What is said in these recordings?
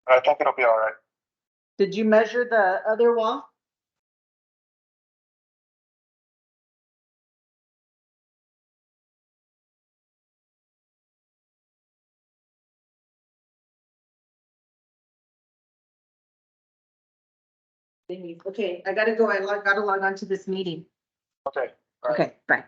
I think it'll be all right. Did you measure the other wall? Okay, I gotta go. Gotta log on to this meeting. Okay. All right. Okay, bye.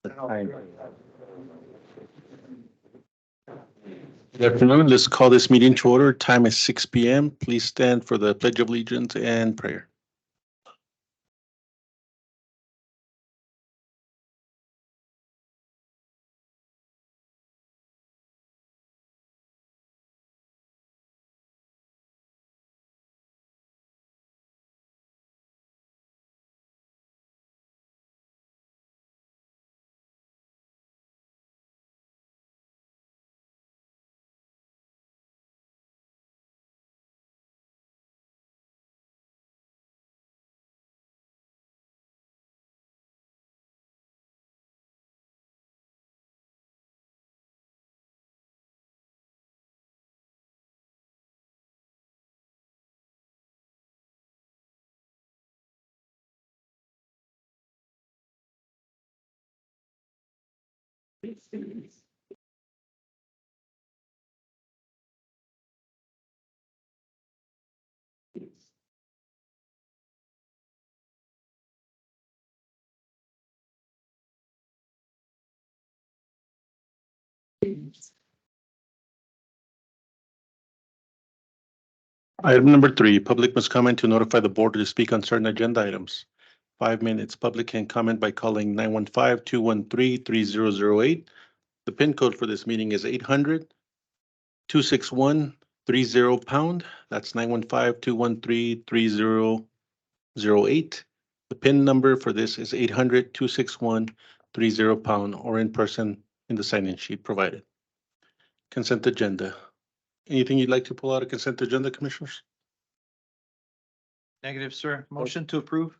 Good afternoon. Let's call this meeting to order. Time is 6 p.m. Please stand for the Pledge of Allegiance and prayer. Item number 3, public must comment to notify the board to speak on certain agenda items. 5 minutes. Public can comment by calling 915-213-3008. The PIN code for this meeting is 800-261-30#. That's 915-213-3008. The PIN number for this is 800-261-30#, or in person in the sign-in sheet provided. Consent agenda. Anything you'd like to pull out of consent agenda, commissioners? Negative, sir. Motion to approve.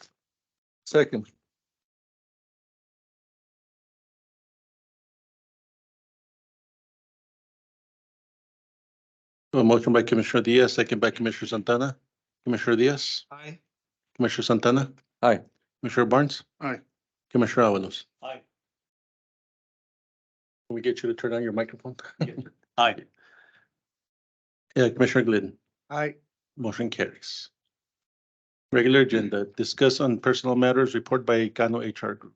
Second. A motion by Commissioner Diaz, second by Commissioner Santana. Commissioner Diaz, Aye. Commissioner Santana. Aye. Commissioner Barnes. Aye. Commissioner Avalos. Aye. Can we get you to turn on your microphone? Aye. Yeah, Commissioner Glidden. Aye. Motion carries. Regular agenda, discuss on personal matters, report by Gano HR Group.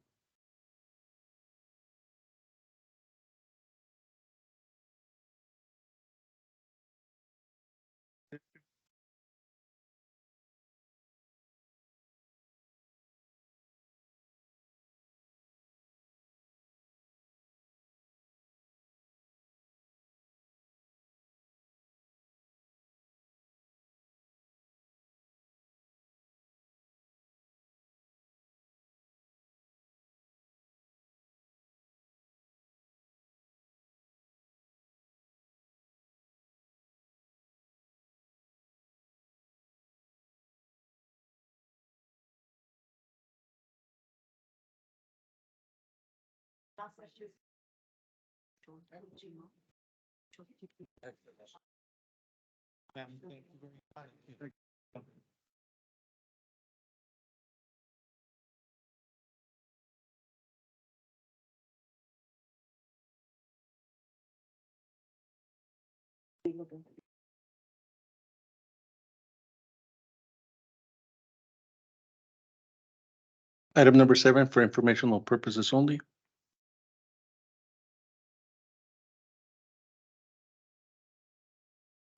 Item number 7 for informational purposes only.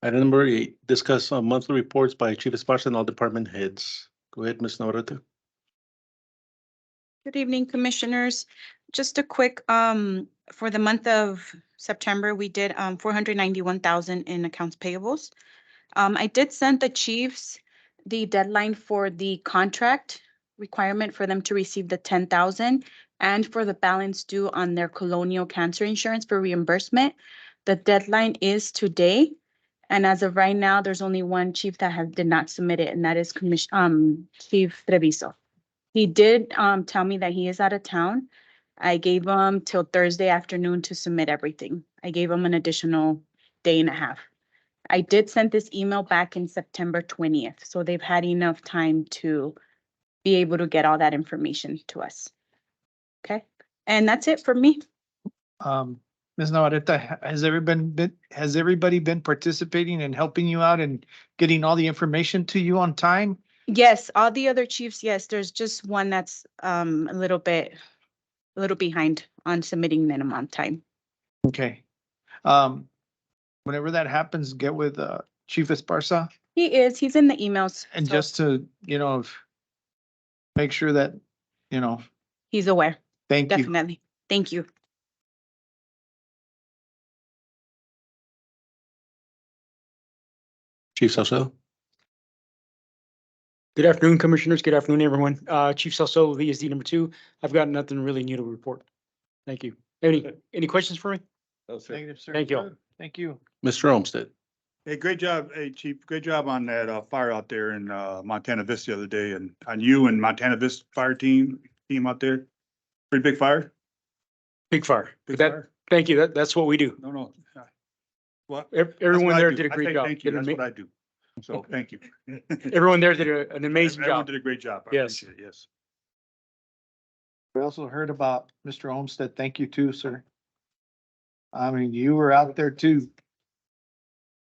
Item number 8, discuss monthly reports by Chief of Spots and all department heads. Go ahead, Ms. Navarrete. Good evening, Commissioners. Just a quick, for the month of September, we did 491,000 in accounts payables. I did send the chiefs the deadline for the contract requirement for them to receive the 10,000 and for the balance due on their Colonial Cancer Insurance for reimbursement. The deadline is today. And as of right now, there's only one chief that did not submit it, and that is Chief Treviso. He did tell me that he is out of town. I gave him till Thursday afternoon to submit everything. I gave him an additional day and a half. I did send this email back in September 20th, so they've had enough time to be able to get all that information to us. Okay, and that's it for me. Ms. Navarrete, has everybody been participating and helping you out and getting all the information to you on time? Yes, all the other chiefs, yes, there's just one that's a little behind on submitting minimum time. Okay. Whenever that happens, get with Chief Esparza He's in the emails. and so just to, make sure that, he's aware, thank you. definitely. Thank you. Chief Salcedo? Good afternoon, Commissioners. Good afternoon, everyone. Chief Salcedo, VSD number 2. I've got nothing really new to report. Thank you. Any questions for me? Negative, sir. Thank you. Good. Thank you. Mr. Olmsted? Hey, great job. Hey, Chief, great job on that fire out there in Montana Vista the other day and on you and Montana Vista fire team out there. Pretty big fire. Big fire. Big That- fire. Thank you. That's what we do. No. What? Everyone there did a I great say job. Thank you. Did an That's ama- what I do. So thank you. Everyone there did an amazing Everyone job. did a great job. I Yes. appreciate it. Yes. We also heard about Mr. Olmsted. Thank you too, sir. I mean, you were out there too.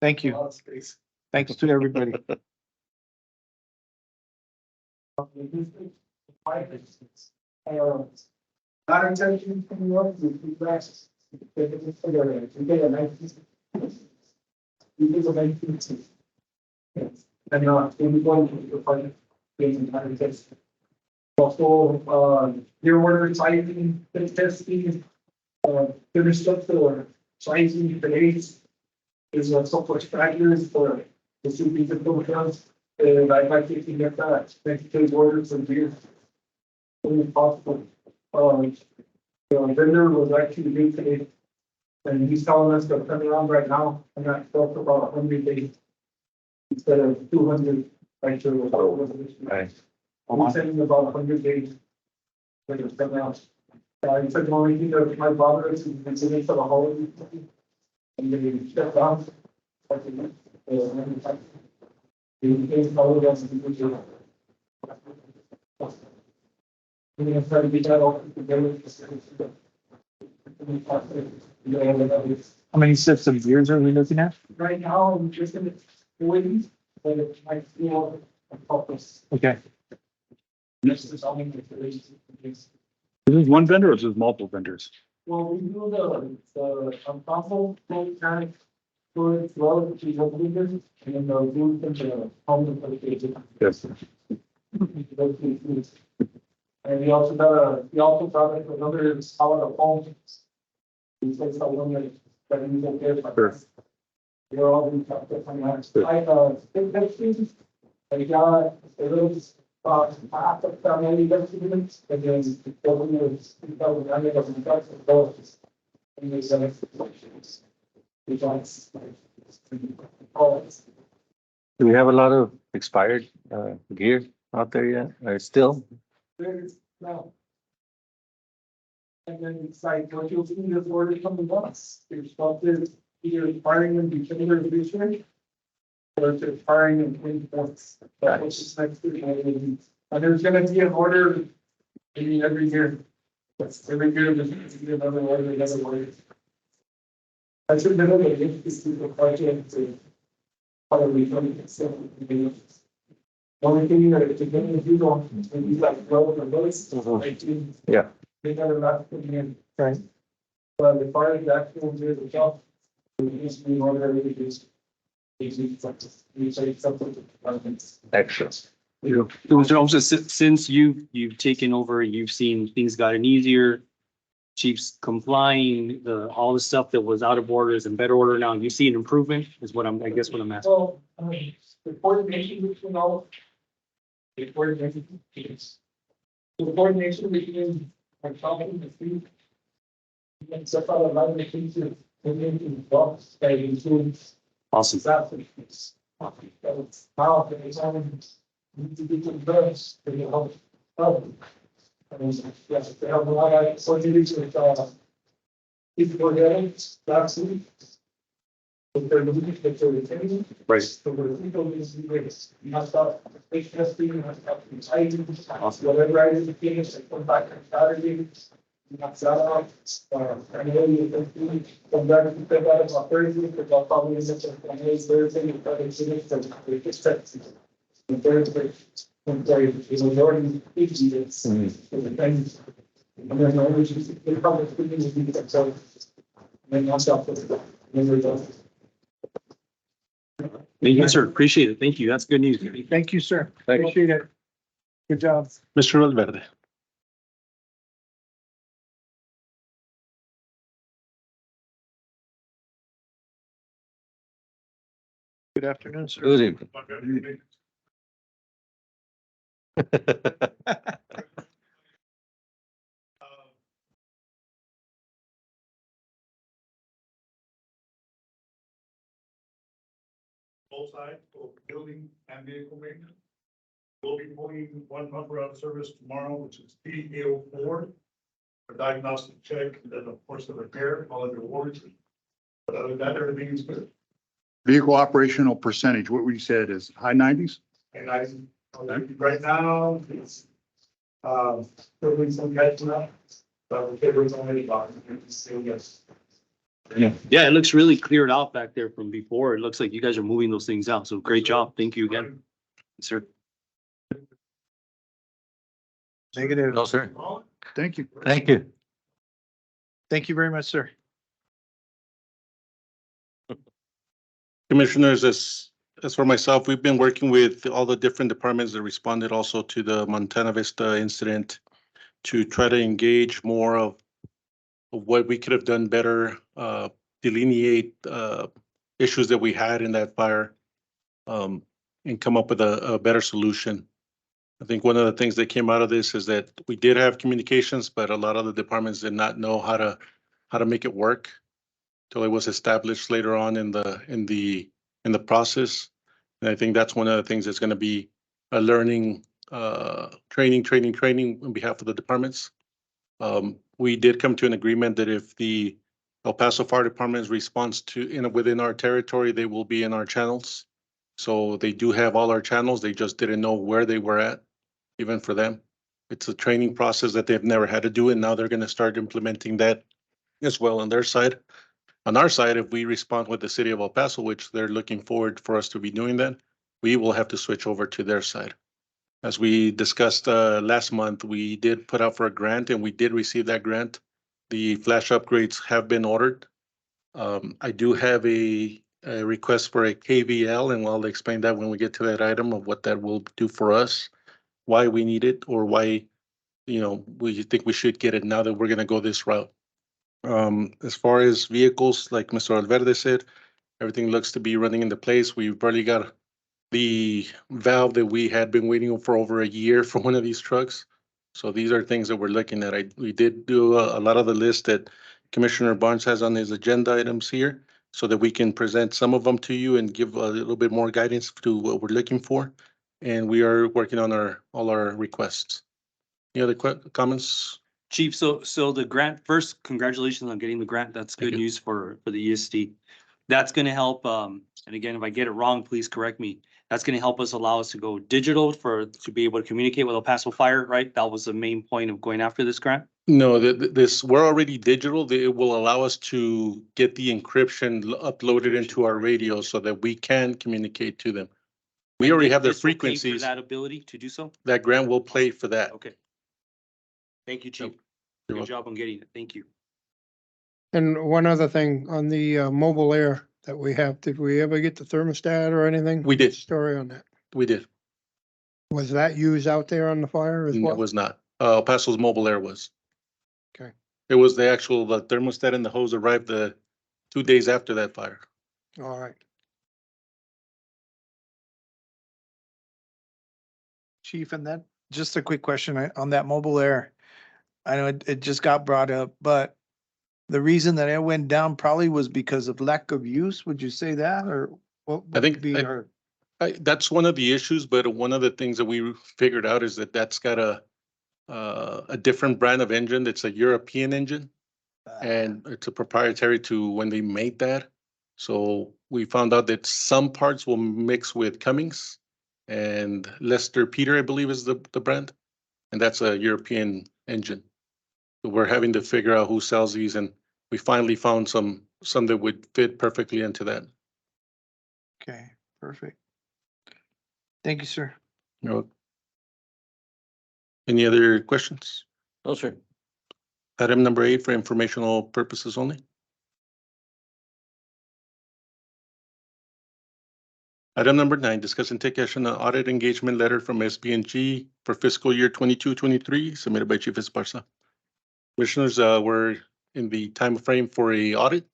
Thank you. Thanks to everybody. Our intention from the office is to practice. We get a 19. And in one of the project, entire test. Also, your order sizing, testing, finished up the sizing, the aids. Is software factors for the super programs. And I'd like to get that, next day's orders and beer. Only possible. The vendor was actually due today. And he's telling us they're coming around right now, and that stuff about 100 days. Instead of 200, right, sure. Right. I'm sending about 100 days. Like it's coming out. He said, the only thing that my father is considering for the holiday. And they shut down. We're gonna try to get that all together. How many sets of beers are we looking at? Right now, I'm just gonna wait, but it might feel a purpose. Okay. This is only the release. Is this one vendor or is this multiple vendors? Well, we do the console, mechanic, storage, well, which is a leader, and then the roof and the home application. Yes. And we also got another solid home. We said someone that we don't care about. Sure. We're all in touch with finance. Think that things. I got a little, half of family documents, and then the government is, doesn't touch the dollars. And there's other situations. We don't. Do we have a lot of expired gear out there yet, or still? There's no. And then it's like, what you'll see is order from the bus, there's something either expiring in December of this year. Or it's expiring in 24th, which is next week. And there's gonna be an order maybe every year. That's every year, there's gonna be another order. I should know that if this is the project to. Probably from the only thing that if you're gonna do on, when you like roll the list, Yeah. they never left them in. Right. But the fire is actually do the job. We just need more really just. Easy, we say something. Excellent. Mr. Olmsted, since you've taken over, you've seen things gotten easier. Chiefs complying, all the stuff that was out of order is in better order now. You see an improvement is what I guess what I'm asking. So, the coordination between all. The coordination between our company and the three. And so far, a lot of the things that in box, that includes. Awesome. That's how it's on. Need to be converged, to help. Yes, they have a lot of, so you need to, if you're getting, that's it. If they're looking at the retaining. Right. So the people is the greatest. You must start, make testing, you must start exciting. Awesome. Whatever I did, finish, I come back on Saturday. You must start out, I know you can come back to pick out about Thursday, because I'll probably such a, I know it's Thursday, you probably finish, so we just check. And Thursday. I'm sorry, it's a majority, it's the things. And then the only, they probably speaking will be themselves. And then myself, and then we're done. Thank you, sir. Appreciate it. Thank you. That's good news. Thank you, sir. Thank you. Appreciate it. Good job. Mr. Valverde. Good afternoon, sir. Good evening. Both sides, both building and vehicle maintenance. We'll be pulling one pumper out of service tomorrow, which is P804. For diagnostic check, and then of course the repair, all of the warranty. But other than that, everything is good. Vehicle operational percentage, what we said is high nineties? And right now, it's, still doing some catching up, but the paper's only about, yes. Yeah, it looks really cleared out back there from before. It looks like you guys are moving those things out. So great job. Thank you again, sir. Negative. No, sir. Thank you. Thank you. Thank you very much, sir. Commissioners, as for myself, we've been working with all the different departments that responded also to the Montana Vista incident to try to engage more of what we could have done better, delineate issues that we had in that fire, and come up with a better solution. I think one of the things that came out of this is that we did have communications, but a lot of the departments did not know how to make it work till it was established later on in the process. And I think that's one of the things that's going to be a learning, training on behalf of the departments. We did come to an agreement that if the El Paso Fire Department's response to within our territory, they will be in our channels. So they do have all our channels. They just didn't know where they were at, even for them. It's a training process that they've never had to do, and now they're going to start implementing that as well on their side. On our side, if we respond with the city of El Paso, which they're looking forward for us to be doing that, we will have to switch over to their side. As we discussed last month, we did put out for a grant and we did receive that grant. The flash upgrades have been ordered. I do have a request for a KVL, and I'll explain that when we get to that item of what that will do for us, why we need it, or why, we think we should get it now that we're going to go this route. As far as vehicles, like Mr. Valverde said, everything looks to be running into place. We've barely got the valve that we had been waiting for over a year for one of these trucks. So these are things that we're looking at. We did do a lot of the list that Commissioner Barnes has on his agenda items here so that we can present some of them to you and give a little bit more guidance to what we're looking for. And we are working on all our requests. Any other comments? Chief, so the grant, first, congratulations on getting the grant. That's Thank good you. news for the ESD. That's gonna help, and again, if I get it wrong, please correct me. That's gonna help us allow us to go digital to be able to communicate with El Paso Fire, right? That was the main point of going after this grant. No, we're already digital. It will allow us to get the encryption uploaded into our radio so that we can communicate to them. We already have their This will pay for frequencies. that ability to do so? That grant will play for that. Okay. Thank you, Chief. You're Good welcome. job on getting it. Thank you. And one other thing on the mobile air that we have, did we ever get the thermostat or anything? We did. Story on that. We did. Was that used out there on the fire as It well? was not. El Paso's mobile air was. Okay. It was the thermostat and the hose arrived 2 days after that fire. All right. Chief, and that, just a quick question on that mobile air. I know it just got brought up, but the reason that it went down probably was because of lack of use. Would you say that, or what? I think would be our- that's one of the issues, but one of the things that we figured out is that's got a different brand of engine. It's a European engine, and it's a proprietary to when they made that. So we found out that some parts will mix with Cummins, and Lester Peter, I believe, is the brand, and that's a European engine. So we're having to figure out who sells these, and we finally found some that would fit perfectly into that. Okay, perfect. Thank you, sir. Any other questions? No, sir. Item number 8 for informational purposes only. Item number 9, discuss and take action on audit engagement letter from SBNG for fiscal year 22-23 submitted by Chief Esparza. Commissioners, we're in the time frame for a audit.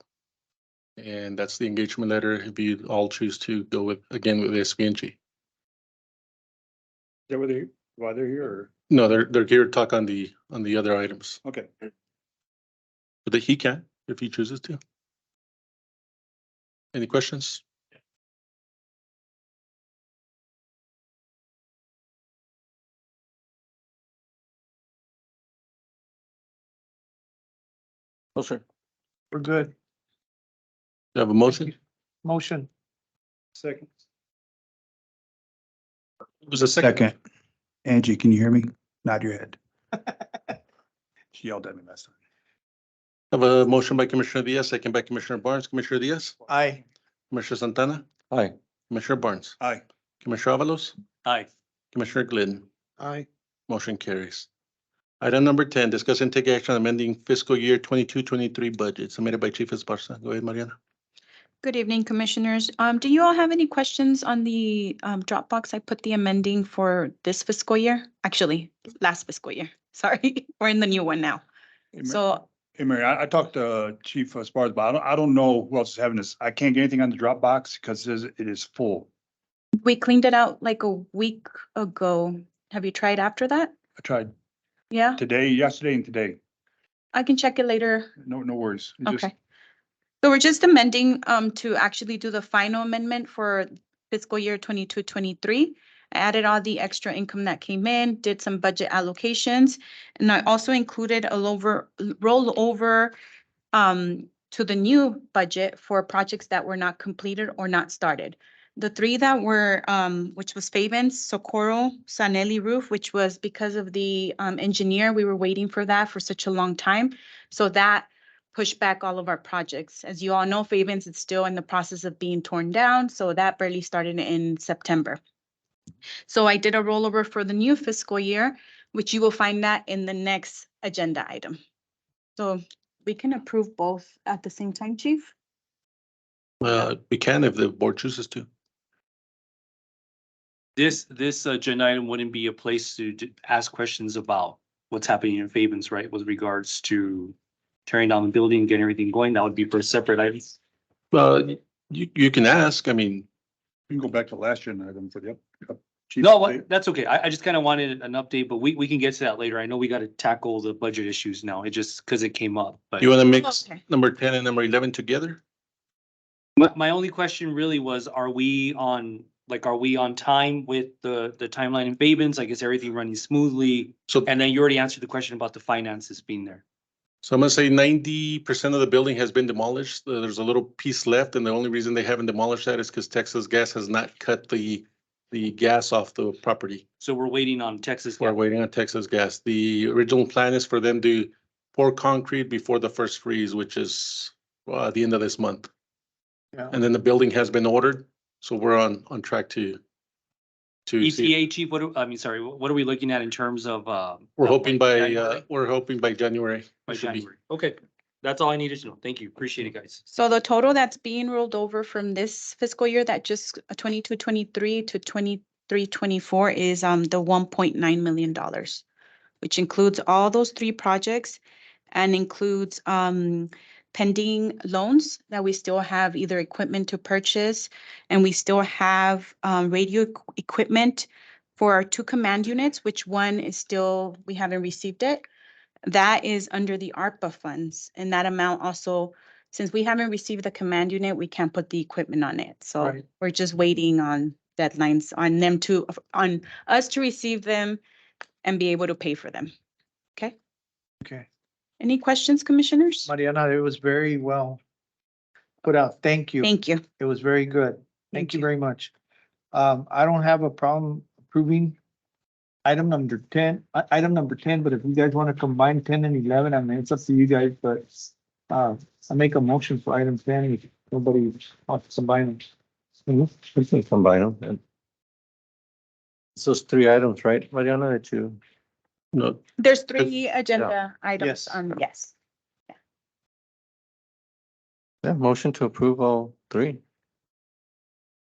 And that's the engagement letter if you all choose to go with, again, with SBNG. Why they're here or? No, they're here to talk on the other items, Okay. but that he can if he chooses to. Any questions? Oh, sir. We're good. You have a motion? Motion. Second. It was a second. Angie, can you hear me? Nod your head. She yelled at me last time. Have a motion by Commissioner Diaz, second by Commissioner Barnes. Commissioner Diaz, Aye. Commissioner Santana, Aye. Commissioner Barnes, Aye. Commissioner Avalos, Aye. Commissioner Glidden. Aye. Motion carries. Item number 10, discuss and take action on amending fiscal year 22-23 budget submitted by Chief Esparza. Go ahead, Mariana. Good evening, Commissioners. Do you all have any questions on the Dropbox? I put the amending for this fiscal year, actually, last fiscal year. Sorry, we're in the new one now. So Hey, Mary, I talked to Chief Esparza, but I don't know who else is having this. I can't get anything on the Dropbox because it is full. we cleaned it out like a week ago. Have you tried after that? I tried Yeah, today, yesterday and today. I can check it later. No worries. It just- Okay. So we're just amending to actually do the final amendment for fiscal year 22-23. I added all the extra income that came in, did some budget allocations, and I also included a rollover to the new budget for projects that were not completed or not started. The three that were, which was Fabens, Socorro, Sanelli Roof, which was because of the engineer, we were waiting for that for such a long time. So that pushed back all of our projects. As you all know, Fabens is still in the process of being torn down, so that barely started in September. So I did a rollover for the new fiscal year, which you will find that in the next agenda item. So we can approve both at the same time, Chief? We can if the board chooses to. This agenda item wouldn't be a place to ask questions about what's happening in Fabens, right? With regards to tearing down the building, getting everything going. That would be for separate items. Well, you can ask. I mean, We can go back to last year item for the chief. No, that's okay. I just kind of wanted an update, but we can get to that later. I know we got to tackle the budget issues now. It just because it came up, but. you want to mix Okay. number 10 and number 11 together? My only question really was, are we on time with the timeline in Fabens? I guess everything running smoothly. So, And then you already answered the question about the finances being there. so I'm gonna say 90% of the building has been demolished. There's a little piece left, and the only reason they haven't demolished that is because Texas Gas has not cut the gas off the property. So we're waiting on Texas. We're waiting on Texas Gas. The original plan is for them to pour concrete before the first freeze, which is at the end of this month. Yeah. And then the building has been ordered, so we're on track to see. ETA chief, what are we looking at in terms of, We're hoping by January? January. By it should be. January. Okay, that's all I needed to know. Thank you. Appreciate it, guys. So the total that's being rolled over from this fiscal year that just 22-23 to 23-24 is the $1.9 million, which includes all those three projects and includes pending loans that we still have either equipment to purchase, and we still have radio equipment for our 2 command units, which one is still, we haven't received it. That is under the ARPA funds, and that amount also, since we haven't received the command unit, we can't put the equipment on it. So Right. we're just waiting on deadlines on them on us to receive them and be able to pay for them. Okay? Okay. Any questions, commissioners? Mariana, it was very well put out. Thank you. Thank you. It was very good. Thank Thank you you. very much. I don't have a problem approving item number 10, but if you guys want to combine 10 and 11, I mean, it's up to you guys, but I make a motion for item 10 if nobody wants to combine them. We can combine them. And it's those 3 items, right, Mariana, that you No, There's three agenda items Yes. on, yes. Yeah, motion to approve all three.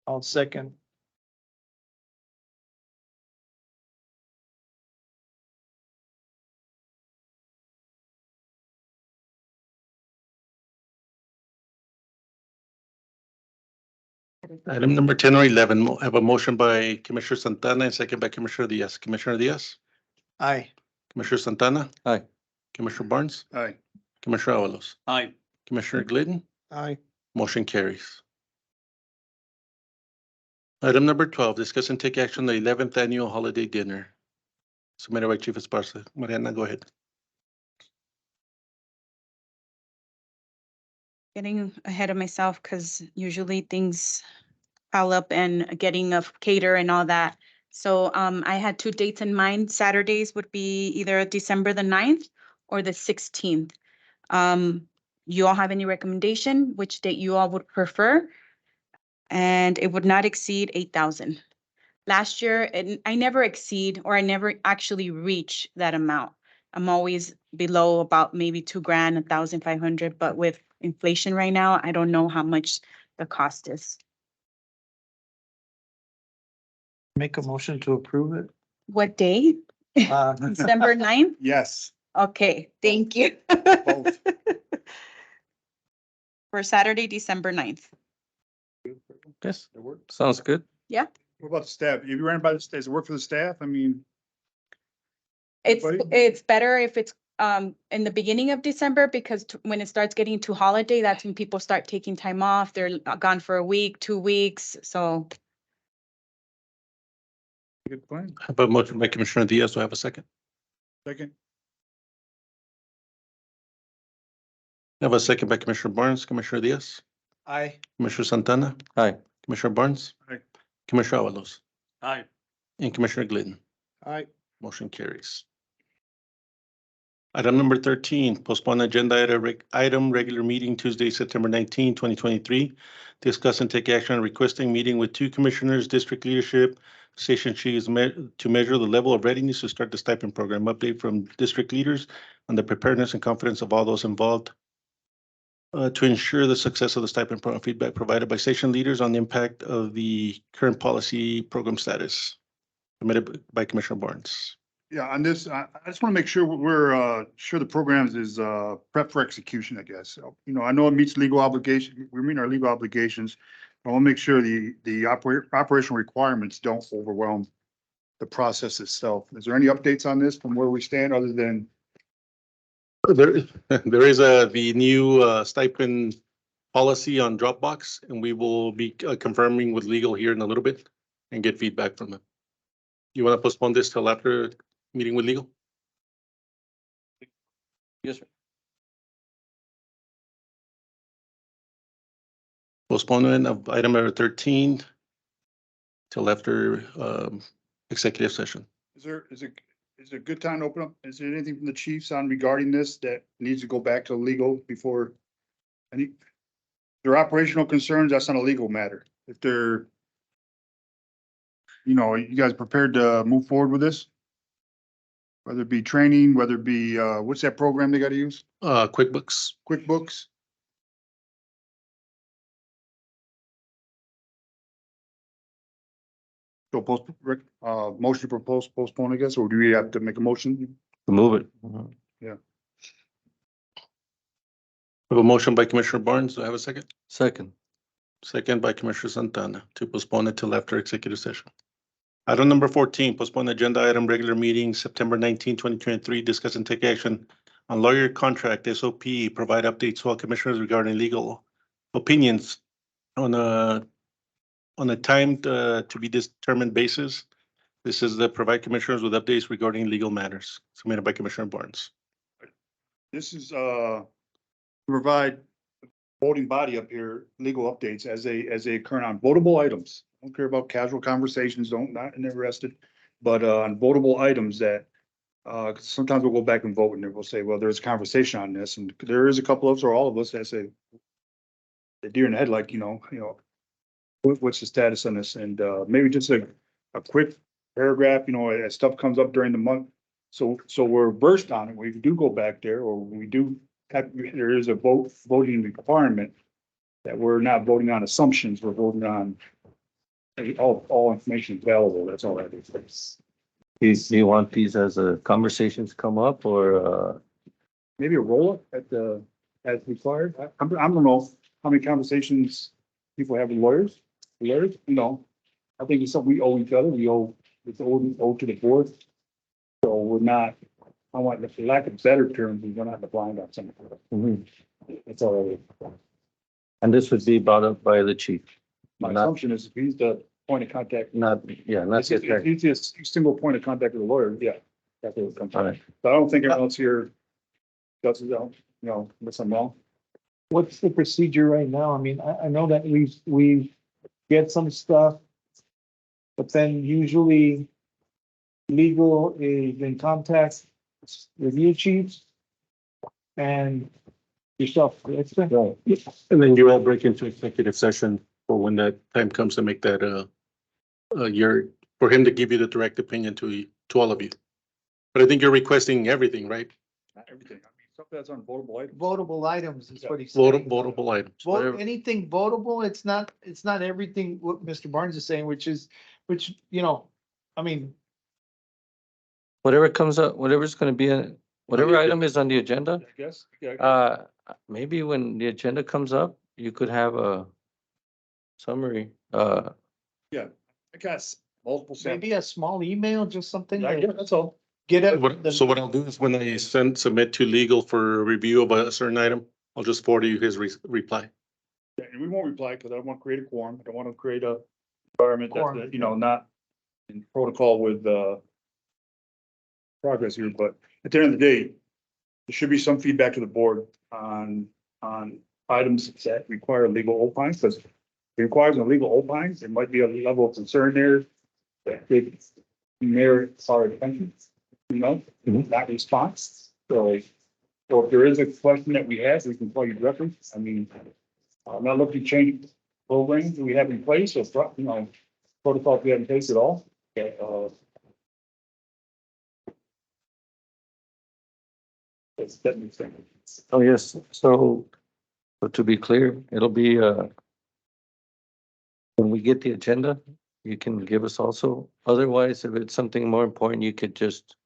I'll second. item number 10 or 11, I have a motion by Commissioner Santana and second by Commissioner Diaz. Commissioner Diaz, Aye. Commissioner Santana. Aye. Commissioner Barnes, Aye. Commissioner Avalos, Aye. Commissioner Glidden, Aye. motion carries. Item number 12, discuss and take action on the 11th annual holiday dinner. Submitted by Chief Esparza. Mariana, go ahead. Getting ahead of myself because usually things pile up and getting a cater and all that. So I had two dates in mind. Saturdays would be either December the 9th or the 16th. You all have any recommendation, which date you all would prefer? And it would not exceed 8,000. Last year, I never exceed or I never actually reach that amount. I'm always below about maybe 2 grand, 1,500, but with inflation right now, I don't know how much the cost is. Make a motion to approve it. What day? December 9th? Yes. Okay, thank you. Both. For Saturday, December 9th. Yes, That works. sounds good. What about the staff? If you ran by the, does it work for the staff? I mean, It's, Everybody? it's better if it's in the beginning of December because when it starts getting to holiday, that's when people start taking time off. They're gone for a week, 2 weeks, so. good plan. I have a motion by Commissioner Diaz. Do I have a second? Second. I have a second by Commissioner Barnes. Commissioner Diaz, Aye. Commissioner Santana, Aye. Commissioner Barnes. Aye. Commissioner Avalos Aye. and Commissioner Glidden. Aye. Motion carries. Item number 13, postpone agenda item, regular meeting Tuesday, September 19, 2023. Discuss and take action on requesting meeting with 2 commissioners, district leadership, station chiefs to measure the level of readiness to start the stipend program. Update from district leaders on the preparedness and confidence of all those involved to ensure the success of the stipend program. Feedback provided by station leaders on the impact of the current policy program status. Submitted by Commissioner Barnes. Yeah, on this, I just want to make sure we're sure the programs is prep for execution, I guess. So, you know, I know it meets legal obligation, we meet our legal obligations. I want to make sure the operational requirements don't overwhelm the process itself. Is there any updates on this from where we stand other than? There is the new stipend policy on Dropbox, and we will be confirming with legal here in a little bit and get feedback from them. You want to postpone this till after meeting with legal? Yes, sir. Postponement of item number 13 till after executive session. Is it a good time to open up? Is there anything from the chiefs on regarding this that needs to go back to legal before? Any, their operational concerns, that's not a legal matter. If they're, you know, you guys prepared to move forward with this? Whether it be training, whether it be, what's that program they gotta use? QuickBooks. QuickBooks? So motion to propose postpone, I guess, or do we have to make a motion? Move it. We have a motion by Commissioner Barnes. Do I have a second? Second. Second by Commissioner Santana to postpone it till after executive session. Item number 14, postpone agenda item, regular meeting, September 19, 2023. Discuss and take action on lawyer contract, SOP, provide updates to all commissioners regarding legal opinions on a timed to be determined basis. This is the provide commissioners with updates regarding legal matters submitted by Commissioner Barnes. This is, provide voting body up here, legal updates as they occur on votable items. I don't care about casual conversations, not interested, but, on votable items that, 'cause sometimes we'll go back and vote and we'll say, well, there's a conversation on this, and there is a couple of us or all of us that say the deer in the headlight, you know, what's the status on this? And, maybe just a quick paragraph, you know, as stuff comes up during the month, So we're versed on it. We do go back there, or we do have, there is a voting requirement that we're not voting on assumptions, we're voting on all information available. That's all that is. Do you want these as a conversations come up or, Maybe a roll-up at the, as required. I don't know how many conversations people have with lawyers. No. I think it's something we owe each other. It's owed to the board. So we're not, I want, for lack of better terms, we're not blind on something. Mhm. That's all it is. and this would be brought up by the chief? My Not- assumption is if he's the point of contact, Not, yeah, not if get he's a single point of contact with the lawyer, yeah. That's what it comes All from. right. But I don't think everyone else here does it, unless I'm wrong. What's the procedure right now? I mean, I know that we get some stuff, but then usually legal is in contact with you, chiefs, and yourself, correct, sir? Right. And then you all break into executive session for when that time comes to make that, for him to give you the direct opinion to all of you. But I think you're requesting everything, right? Not everything. I mean, stuff that's on votable items. Votable items is what he's saying. Votable items. Vote, whatever. anything votable, it's not everything what Mr. Barnes is saying, which, I mean, Whatever comes up, whatever's gonna be, whatever item is on the agenda, I guess. Yeah. maybe when the agenda comes up, you could have a summary, I guess multiple samples. maybe a small email, just something Yeah, to that's all. get it. So what I'll do is when I submit to legal for review of a certain item, I'll just forward you his reply. Yeah, and we won't reply because I don't want to create a quorum. I don't want to create a environment Quorum. that's, not in protocol with, progress here, but at the end of the day, there should be some feedback to the board on items that require legal opines, because if it requires a legal opines, there might be a level of concern there that could merit our attention, not response. So if there is a question that we have, we can call you directly. I mean, I'm not looking to change programs we have in place or, protocols we have in place at all. That makes sense. oh, yes, so to be clear, it'll be, when we get the agenda, you can give us also, otherwise, if it's something more important, you could just,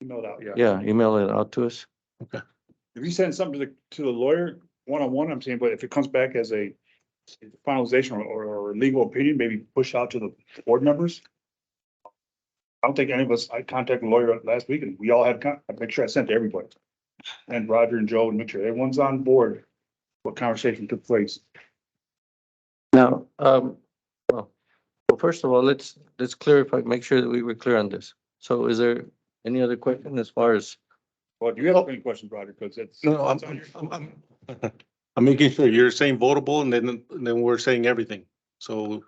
Emailed out, yeah. yeah, email it out to us. If you send something to the lawyer one-on-one, I'm saying, but if it comes back as a finalization or legal opinion, maybe push out to the board members. I don't think any of us, I contacted a lawyer last week and we all had, I make sure I sent to everybody. And Roger and Joe, and make sure everyone's on board what conversation took place. Now, well, first of all, let's clarify, make sure that we were clear on this. So is there any other question as far as, Well, do you have any questions, Roger? Because it's. No, I'm making sure you're saying votable and then we're saying everything. So,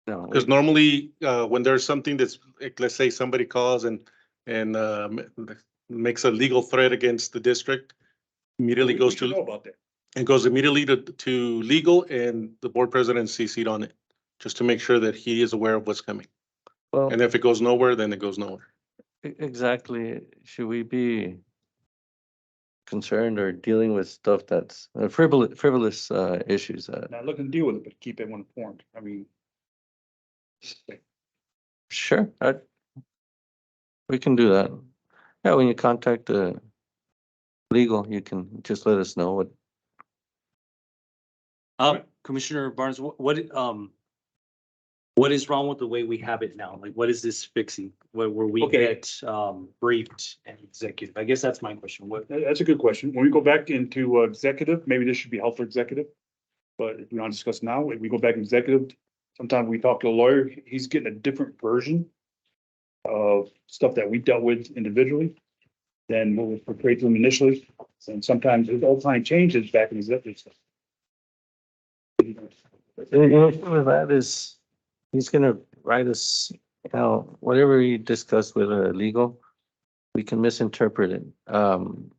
no, because normally, when there's something that's, like, let's say somebody calls and, makes a legal threat against the district, immediately We goes should to, know about that. and goes immediately to legal and the board president CC'd on it, just to make sure that he is aware of what's coming. well, And if it goes nowhere, then it goes nowhere. exactly, should we be concerned or dealing with stuff that's frivolous issues? Not looking to deal with it, but keep everyone informed. I mean. Sure, we can do that. Yeah, when you contact the legal, you can just let us know what. Commissioner Barnes, what is wrong with the way we have it now? Like, what is this fixing? Where we Okay. get, briefed and executive? I guess that's my question. What, That's a good question. When we go back into executive, maybe this should be held for executive. But if we want to discuss now, if we go back executive, sometimes we talk to a lawyer, he's getting a different version of stuff that we dealt with individually than what was portrayed to him initially. And sometimes his old time changes back in executive stuff. The issue with that is, he's gonna write us, whatever he discussed with legal, we can misinterpret it. And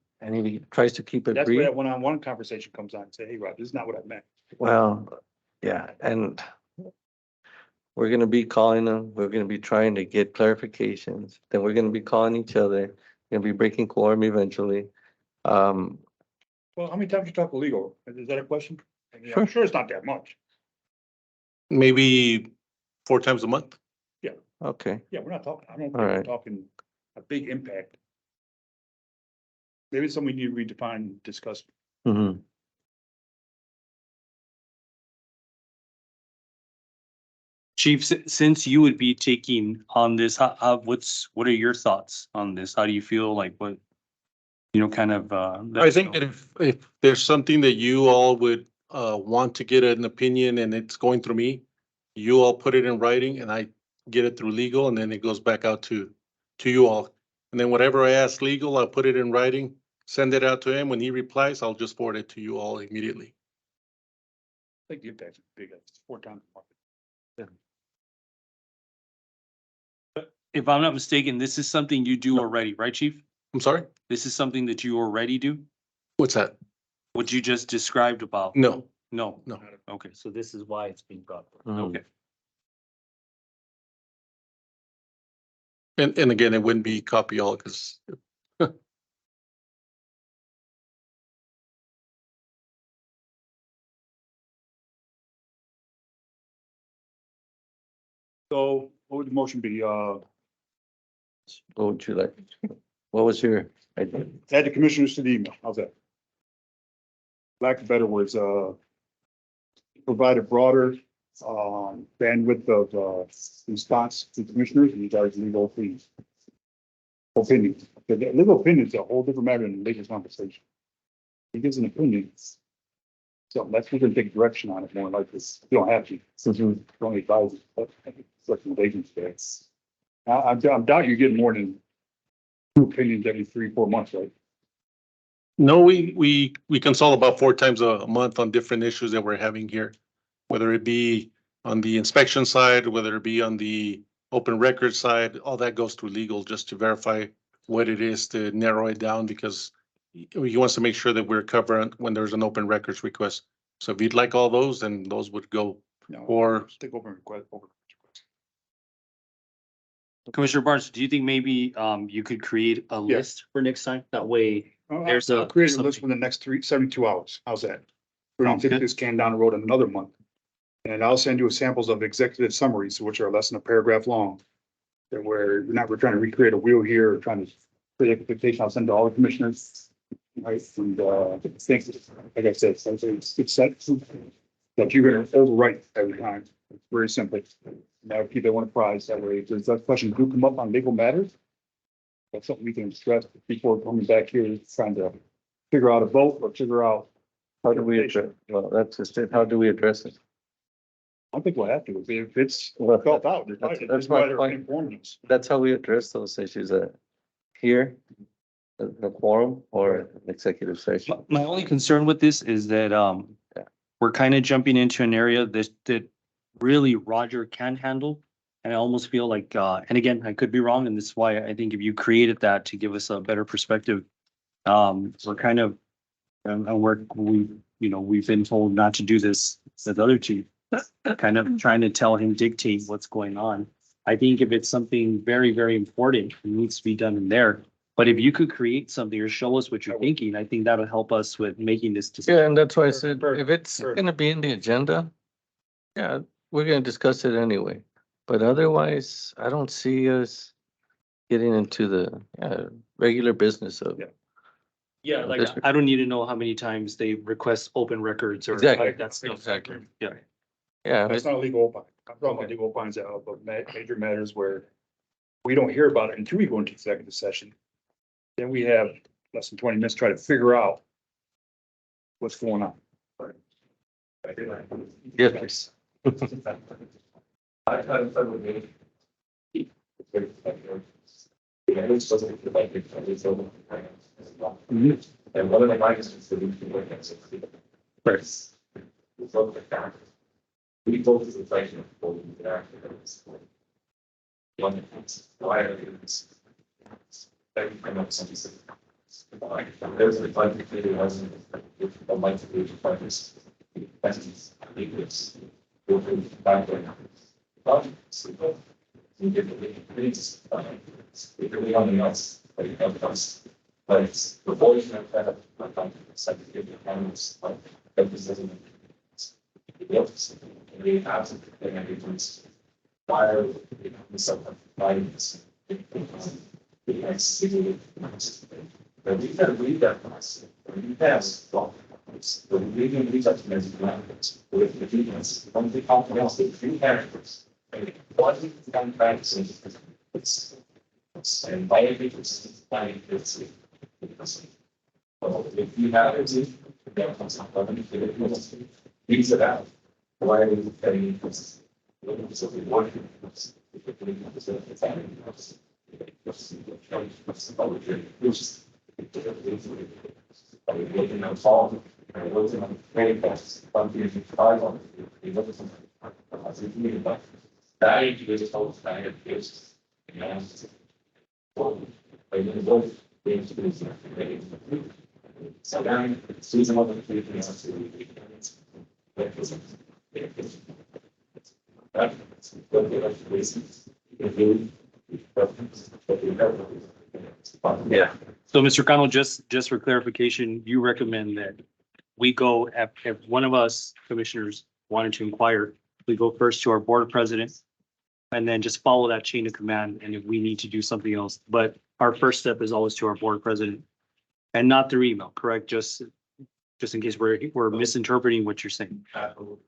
he tries to keep it That's where brief. that one-on-one conversation comes on and say, hey, Rob, this is not what I meant. Well, yeah, and we're gonna be calling them, we're gonna be trying to get clarifications, then we're gonna be calling each other, gonna be breaking quorum eventually. Um, Well, how many times you talk legal? Is that a question? I mean, Sure. I'm sure it's not that much. Maybe 4 times a month. okay, Yeah, we're not talking, I don't think All we're right. talking a big impact. Maybe it's something we need to redefine, and discuss. mhm. Chief, since you would be taking on this, what are your thoughts on this? How do you feel like what? Kind of, I think that if there's something that you all would want to get an opinion and it's going through me, you all put it in writing and I get it through legal and then it goes back out to you all. And then whatever I ask legal, I'll put it in writing, send it out to him. When he replies, I'll just forward it to you all immediately. I think the impact's big, it's 4 times. if I'm not mistaken, this is something you do No. already, right, chief? I'm sorry? This is something that you already do? What's that? What you just described about? No, No. no. Okay, so this is why it's being brought. Mhm. Okay. And again, it wouldn't be copy all because So what would the motion be? What would you like? What was your idea? Add the commissioners to the email. How's that? Lack of better words, provide a broader, bandwidth of, response to commissioners in regards to legal fees. Opinions. The legal opinion is a whole different matter than legal conversation. He gives an opinion. So let's, we can take direction on it more like this. You don't have to, since you don't advise, but recommendations there. I doubt you're getting more than 2 opinions every 3-4 months, right? no, we consult about 4 times a month on different issues that we're having here. Whether it be on the inspection side, whether it be on the open record side, all that goes through legal just to verify what it is to narrow it down because he wants to make sure that we're covering when there's an open records request. So if you'd like all those, then those would go. No, Or- take open request, Commissioner Barnes, do you think maybe, you could create a Yeah. list for next time? That way, There's I'll a- create a list something. for the next 72 hours. How's that? We're gonna Sounds kick good. this can down the road in another month. And I'll send you samples of executive summaries, which are less than a paragraph long. That where we're trying to recreate a wheel here, or trying to create expectation. I'll send to all the commissioners. Right, and, things, like I said, it's set. That you're gonna overwrite every time. It's very simple. Now keep it one prize. That way, if there's that question do come up on legal matters. That's something we can discuss before coming back here, trying to figure out a vote or figure out. How do we address, well, that's just it. How do we address it? I think we'll have to, if it's Well, felt out. that's my point. That's how we address those issues, here, a quorum or an executive session. my only concern with this is that, we're kind of jumping into an area that really Roger can handle. And I almost feel like, and again, I could be wrong, and this is why I think if you created that to give us a better perspective, we're kind of, and we've been told not to do this with other chief, kind of trying to tell him, dictate what's going on. I think if it's something very, very important, it needs to be done in there. But if you could create something or show us what you're thinking, I think that'll help us with making this decision. Yeah, and that's why I said, Sure, if it's sure. gonna be in the agenda, yeah, we're gonna discuss it anyway. But otherwise, I don't see us getting into the, regular business of. Yeah. Yeah, like, District. I don't need to know how many times they request open records or. Exactly. That's Exactly. Yeah. Yeah, That's not a legal opine. I'm talking about legal opines out of major matters where we don't hear about it until we go into executive session. Then we have less than 20 minutes to try to figure out what's going on. yes, And one of the largest is the first. We focus on section of people who interact with us. One of things, why are these? Every time I'm something. There's a fund that really wasn't, I'd like to do the funders. That's legals. We'll do back there. You get the things, if you're on the else, but you have us. But it's the boys have had a second give the animals, like, this doesn't. We have to, they have difference. Fire, something, violence. But we gotta read that process. We pass, well, the reading reach out to many languages, with the defense, one thing, else, the three characters. What is one practicing? And by it's well, if you have it, these it out. Why are you getting this? Looking at fall, looking on very fast, five on that is just all kind of is. So then, season of Yeah. So Mr. Connell, just for clarification, you recommend that we go, if one of us commissioners wanted to inquire, we go first to our board president and then just follow that chain of command. And if we need to do something else, but our first step is always to our board president and not through email, correct? Just in case we're misinterpreting what you're saying.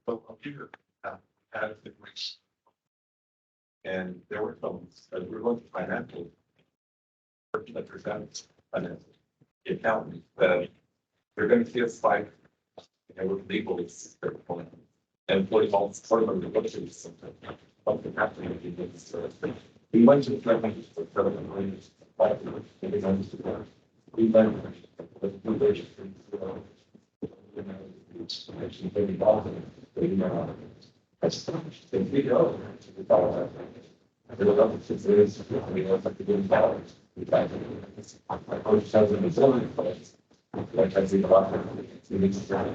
Computer had the grace. And there were phones, as we were looking financial. That present an accountant that they're going to see a spike. And we're legally. And putting all sort of the budget something. Something happening. We went to the government for federal range. We went with new registry. That's the video. I don't know if it's we have to do that. I coach has an auxiliary place. Like I see a lot of we need to try to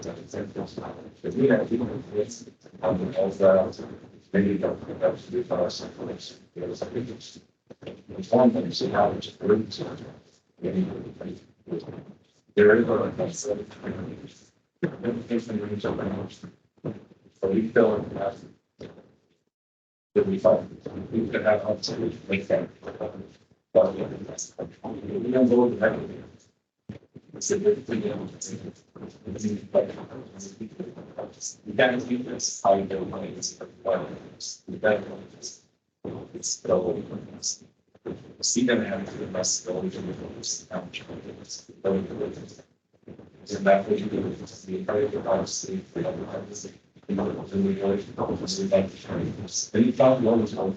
if we have people with as maybe that's to do for us. It's one thing to see how it's just there is a so we feel like that we find we could have up to make that. But we don't go with that. It's a good thing. We can't do this. How you do it's still see them having to invest the and that way you do the entire policy. Anytime you always know,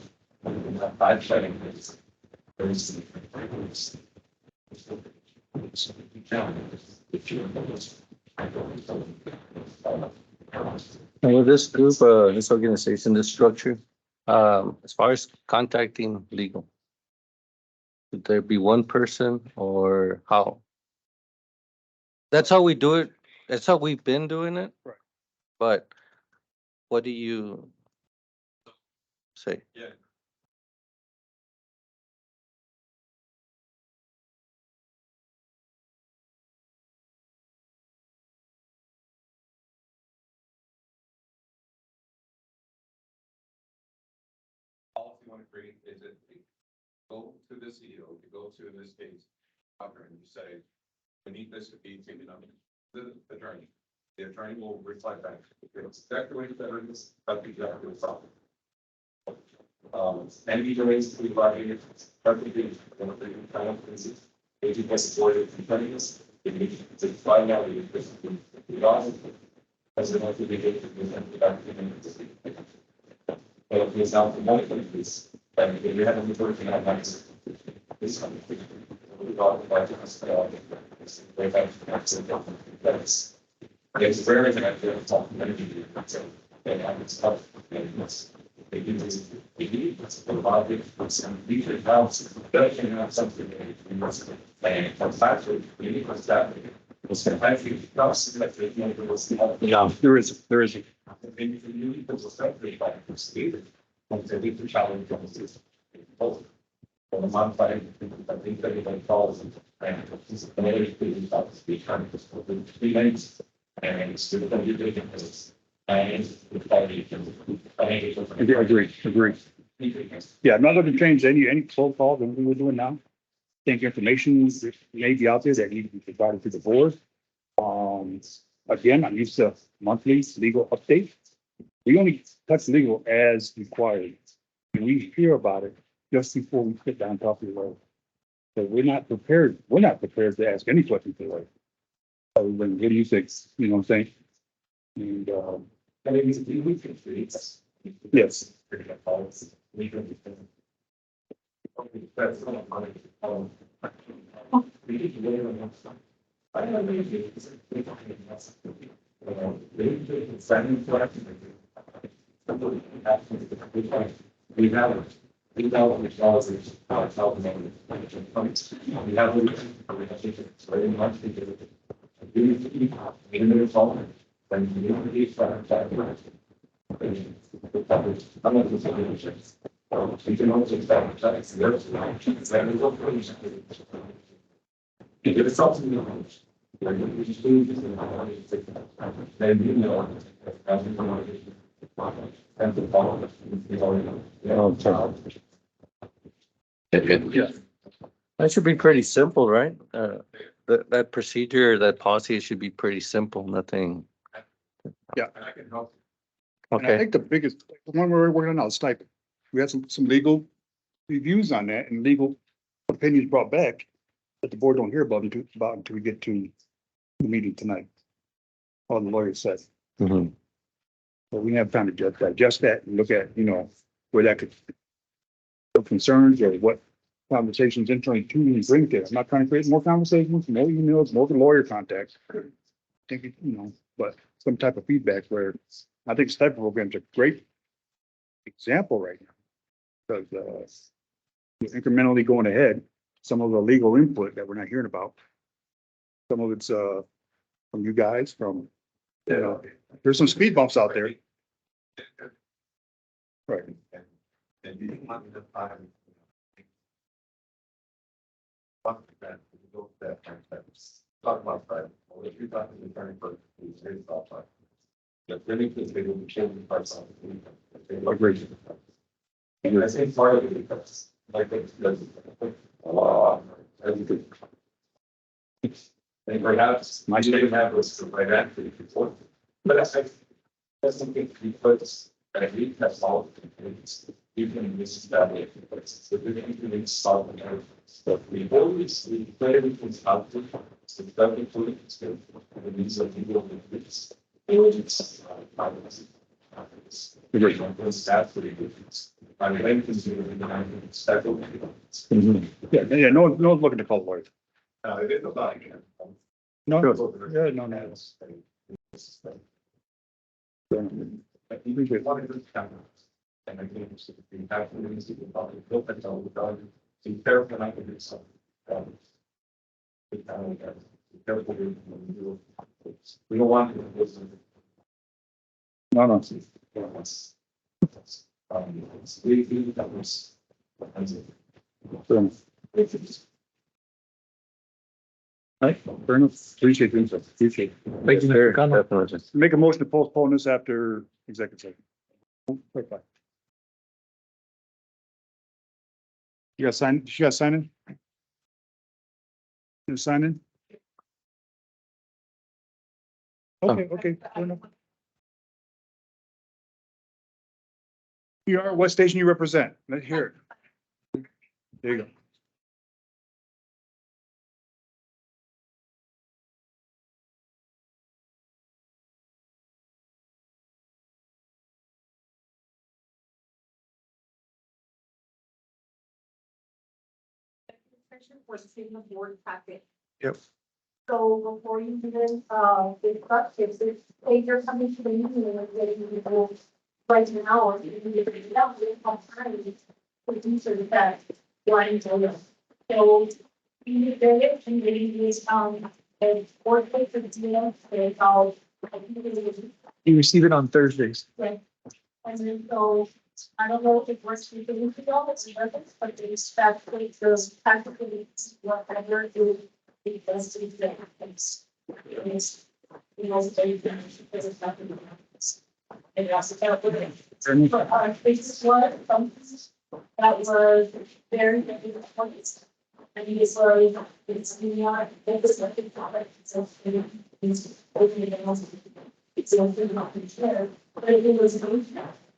bad sharing is very And with this group, this organization, this structure, as far as contacting legal, would there be one person or how? That's how we do it. That's how we've been doing it. Right. But what do you say? Yeah. Policy one agree is it go to the CEO, you go to this case, and you say, we need this to be taken up. The attorney. The attorney will reply back. It's exactly what that is. That's exactly what's up. And he remains to be provided perfectly. If you pass the board of complaints, you need to find out the laws. As it might be but if it's not the money, please. And if you haven't been working on that, this kind of thing. It's very effective. It's all energy. And it's tough. And it's they do this. They need a lot of some leadership helps. They can have something and from factory, we need to start. It's a factory cost like Yeah, there is. and you can use it as a factory by the state. Once a week, the challenge is both. For the month, I think everybody follows it. And it's the way to do about speak time for 3 minutes. And it's still going to be doing this. And Agree. Yeah, I'm not looking to change any protocol than we were doing now. I think information may be out there that need to be provided to the board. Again, I'm used to monthly legal update. We only touch legal as required. And we hear about it just before we sit down and talk to the lawyer. So we're not prepared to ask any questions to the lawyer. Other than, what do you think? You know what I'm saying? And, I mean, we can treat this. yes. We can. That's not money. We need to wait on that. I don't know if it's. We have. We know which laws is how it's helping them. We have. It's very much because. Even if it's all. When you need to be I'm not just saying this. You can also expect that it's there. If it's something you know, you just do this and then you know. And the follow Yeah. That should be pretty simple, right? That procedure, that policy should be pretty simple, nothing. Yeah. And I can help. And I Okay, think the biggest, the one we're working on now is stipend. We had some legal reviews on that and legal opinions brought back that the board don't hear about until we get to the meeting tonight. All the lawyers said. Mhm. But we have time to digest that and look at, where that could. What concerns or what conversations internally to me bring there. I'm not trying to create more conversations, more emails, more lawyer contacts. I think, but some type of feedback where I think stipend program's a great example right now. Because we're incrementally going ahead, some of the legal input that we're not hearing about. Some of it's from you guys, there's some speed bumps out there. Right. And you didn't want me to find. Talk about that. Well, if you're talking to the attorney for the stop sign. But then if they will be changing parts of it. Agreed. And I think part of it because like it's and perhaps my didn't have was right after before. But I that's something because I think that's all you can miss that way. So we can solve the stuff. We always play everything out to so that we put it to the needs of people with this. It's staff for the difference. I mean, everything's doing the staff. Yeah, no one's looking to call lawyers. It is about again. No, yeah, no. But even if you wanted to count. And I think it's the impact of the municipal probably built that all the value. So you careful not to do something. Careful. We don't want to. No. We that was. Right, fair enough. Appreciate the input. Appreciate it. Thank you, sir. Definitely. Make a motion to postpone this after executive session. Right back. You got sign in? You sign in? Okay. Fair enough. You are, what station you represent? Let's hear it. There you go. For the signal board packet. Yep. So before you even, discuss this, if you're coming to the meeting and getting people right now, if you can get it out, we have time to do sort of that blind data. So we get it and getting these, and work with the deal, it's all. You receive it on Thursdays. And then so I don't know if it works for you, but they expect those practically whatever it does to the things. It's, you know, they, because it's not. And you also can't put it. But, this was something that was very, very important. And it's very, it's not, it's like a product, it's open, not share, but it was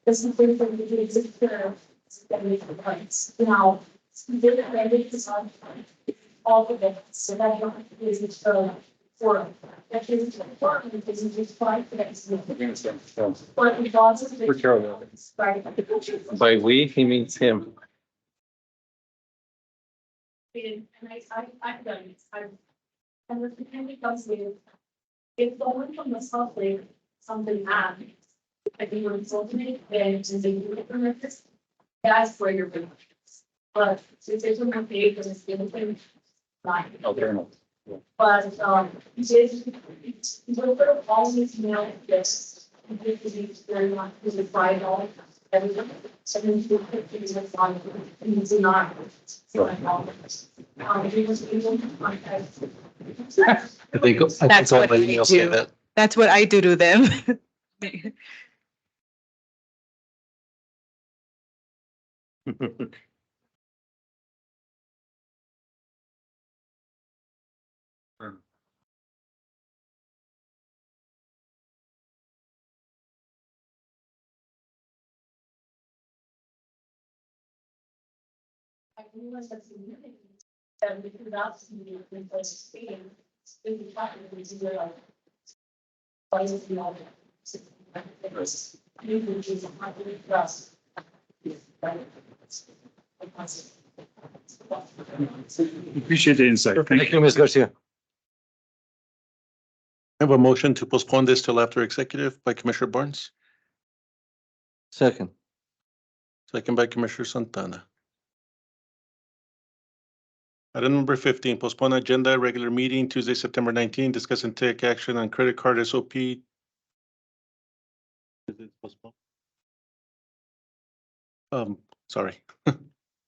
this is the thing that exist there. That make the rights. Now, we did it, I did this on all of it, so that is for that is important because it's just five things. But we also. For Carol. Right. By we, he means him. And I've done it, and what the thing becomes is, if someone from the South Lake, something happens, I think we're insulting, then to say you would permit this, that's where you're going. But since it's on my page, and it's given to fine. Oh, fair enough. But, it's a little bit of always, you know, this, it's very much, because it's pride all, everything. So then you put things like on, and it's not. It was able to contact. I think That's all what my I emails say do. that. That's what I do to them. I realized that's significant. And because that's significant, that's speaking, speaking practically to their like. Why is it not? You can choose a practical class. Appreciate the insight. Thank you, Ms. Garcia. I have a motion to postpone this till after executive by Commissioner Barnes, Second. second by Commissioner Santana. Item number 15, postpone agenda, regular meeting Tuesday, September 19, discuss and take action on credit card SOP. Is it postponed? Sorry.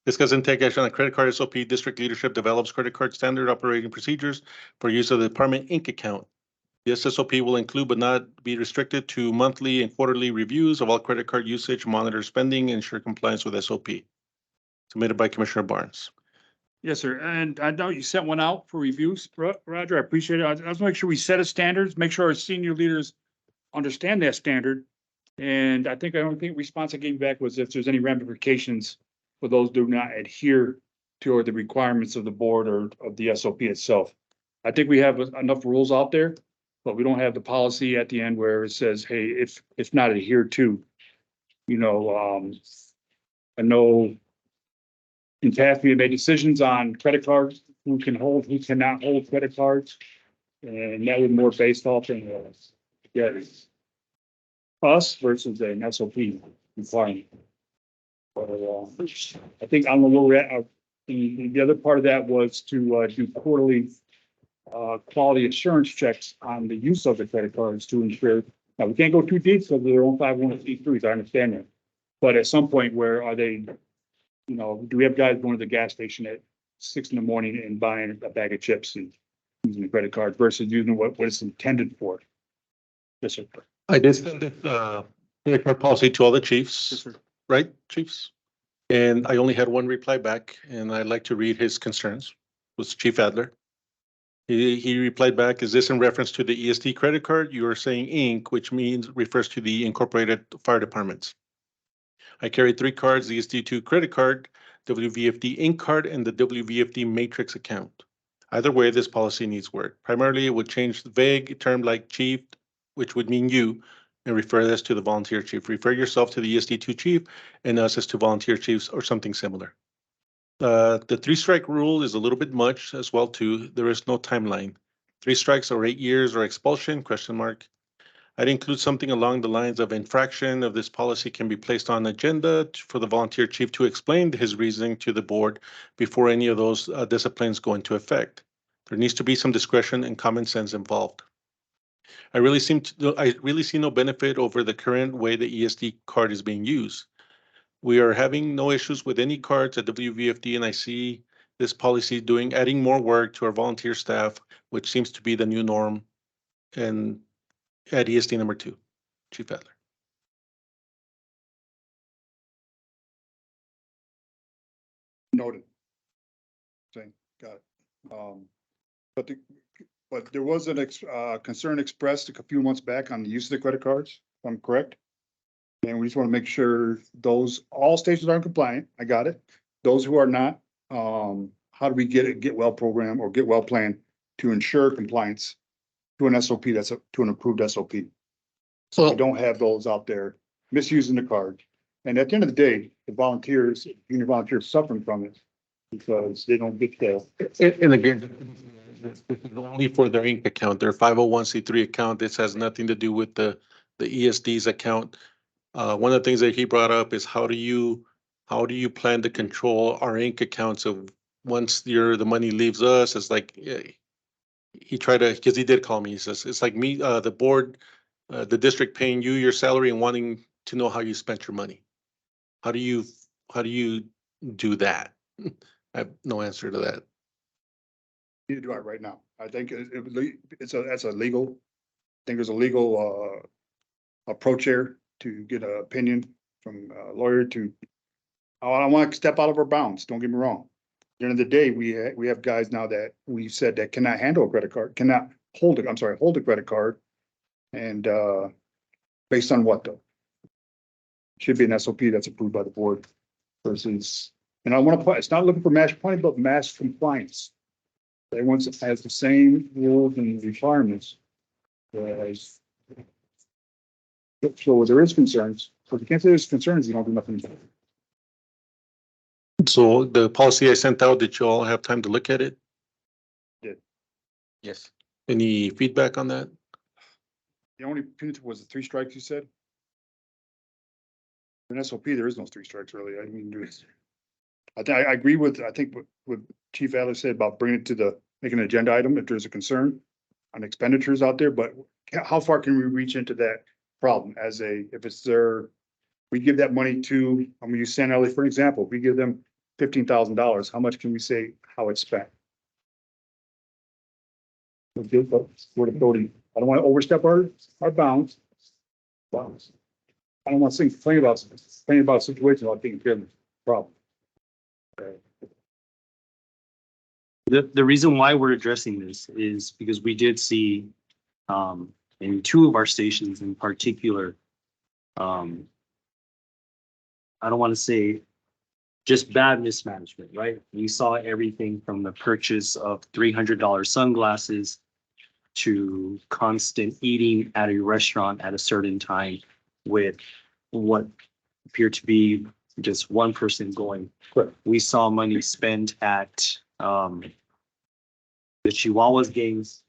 Discuss and take action on credit card SOP. District leadership develops credit card standard operating procedures for use of the Department Inc. account. The SOP will include but not be restricted to monthly and quarterly reviews of all credit card usage, monitor spending, and ensure compliance with SOP. Submitted by Commissioner Barnes. Yes, sir. And I know you sent one out for reviews, Roger. I appreciate it. I just make sure we set a standards, make sure our senior leaders understand that standard. And I think the only response I gave back was if there's any ramifications for those who do not adhere to the requirements of the board or of the SOP itself. I think we have enough rules out there, but we don't have the policy at the end where it says, hey, if it's not adhered to, you know, I know in past, we have made decisions on credit cards, who can hold, who cannot hold credit cards. And that was more based off in us versus an SOP requirement. But, I think on the lower end, the other part of that was to do quarterly quality assurance checks on the use of the credit cards to ensure. Now, we can't go too deep because they're on 501c3s, I understand that. But at some point, where are they? You know, do we have guys going to the gas station at 6 a.m. and buying a bag of chips and using the credit card versus using what it's intended for? Yes, sir. I did send the credit card policy to all the chiefs, right, chiefs? And I only had one reply back, and I'd like to read his concerns, was Chief Adler. He replied back, is this in reference to the ESD credit card? You are saying Inc., which means refers to the incorporated fire departments. I carry 3 cards, the ESD2 credit card, WVFD Inc. card, and the WVFD matrix account. Either way, this policy needs work. Primarily, it would change the vague term like chief, which would mean you, and refer this to the volunteer chief. Refer yourself to the ESD2 chief and us as to volunteer chiefs or something similar. The 3-strike rule is a little bit much as well too. There is no timeline. 3 strikes or 8 years or expulsion, question mark. I'd include something along the lines of infraction of this policy can be placed on agenda for the volunteer chief to explain his reasoning to the board before any of those disciplines go into effect. There needs to be some discretion and common sense involved. I really see no benefit over the current way the ESD card is being used. We are having no issues with any cards at WVFD, and I see this policy adding more work to our volunteer staff, which seems to be the new norm. And at ESD number 2, Chief Adler. Noted. Same, got it. But there was an concern expressed a few months back on the use of the credit cards, if I'm correct. And we just want to make sure all stations are compliant. I got it. Those who are not, how do we get well program or get well plan to ensure compliance to an SOP to an approved SOP? So we don't have those out there misusing the card. And at the end of the day, the junior volunteers suffering from it because they don't get the. And again, this is only for their Inc. account, their 501c3 account. This has nothing to do with the ESD's account. One of the things that he brought up is how do you plan to control our Inc. accounts of once the money leaves us? It's like he tried to, because he did call me. He says it's like me, the board, the district paying you your salary and wanting to know how you spent your money. How do you do that? I have no answer to that. You do it right now. I think that's a legal. I think there's a legal approach here to get an opinion from a lawyer to. I don't want to step out of our bounds. Don't get me wrong. At the end of the day, we have guys now that we said that cannot handle a credit card, cannot hold it. I'm sorry, hold a credit card, and based on what though? Should be an SOP that's approved by the board versus. And I want to put. It's not looking for mass point, but mass compliance. Everyone has the same rules and requirements. As so there is concerns. So if you can't say there's concerns, you don't do nothing. So the policy I sent out, did you all have time to look at it? Did. Yes. Any feedback on that? The only penalty was the 3 strikes you said. In SOP, there is no 3 strikes really. I mean, I agree with, what Chief Adler said about bringing it to making an agenda item if there's a concern on expenditures out there, but how far can we reach into that problem if it's we give that money to, I'm gonna use San Ellie for an example, if we give them $15,000, how much can we say how it's spent? We're the authority. I don't want to overstep our bounds. I don't want to complain about a situation without taking care of the problem. The reason why we're addressing this is because we did see in 2 of our stations in particular, I don't want to say just bad mismanagement, right? We saw everything from the purchase of $300 sunglasses to constant eating at a restaurant at a certain time with what appeared to be just one person going. Correct. We saw money spent at the Chihuahuas games,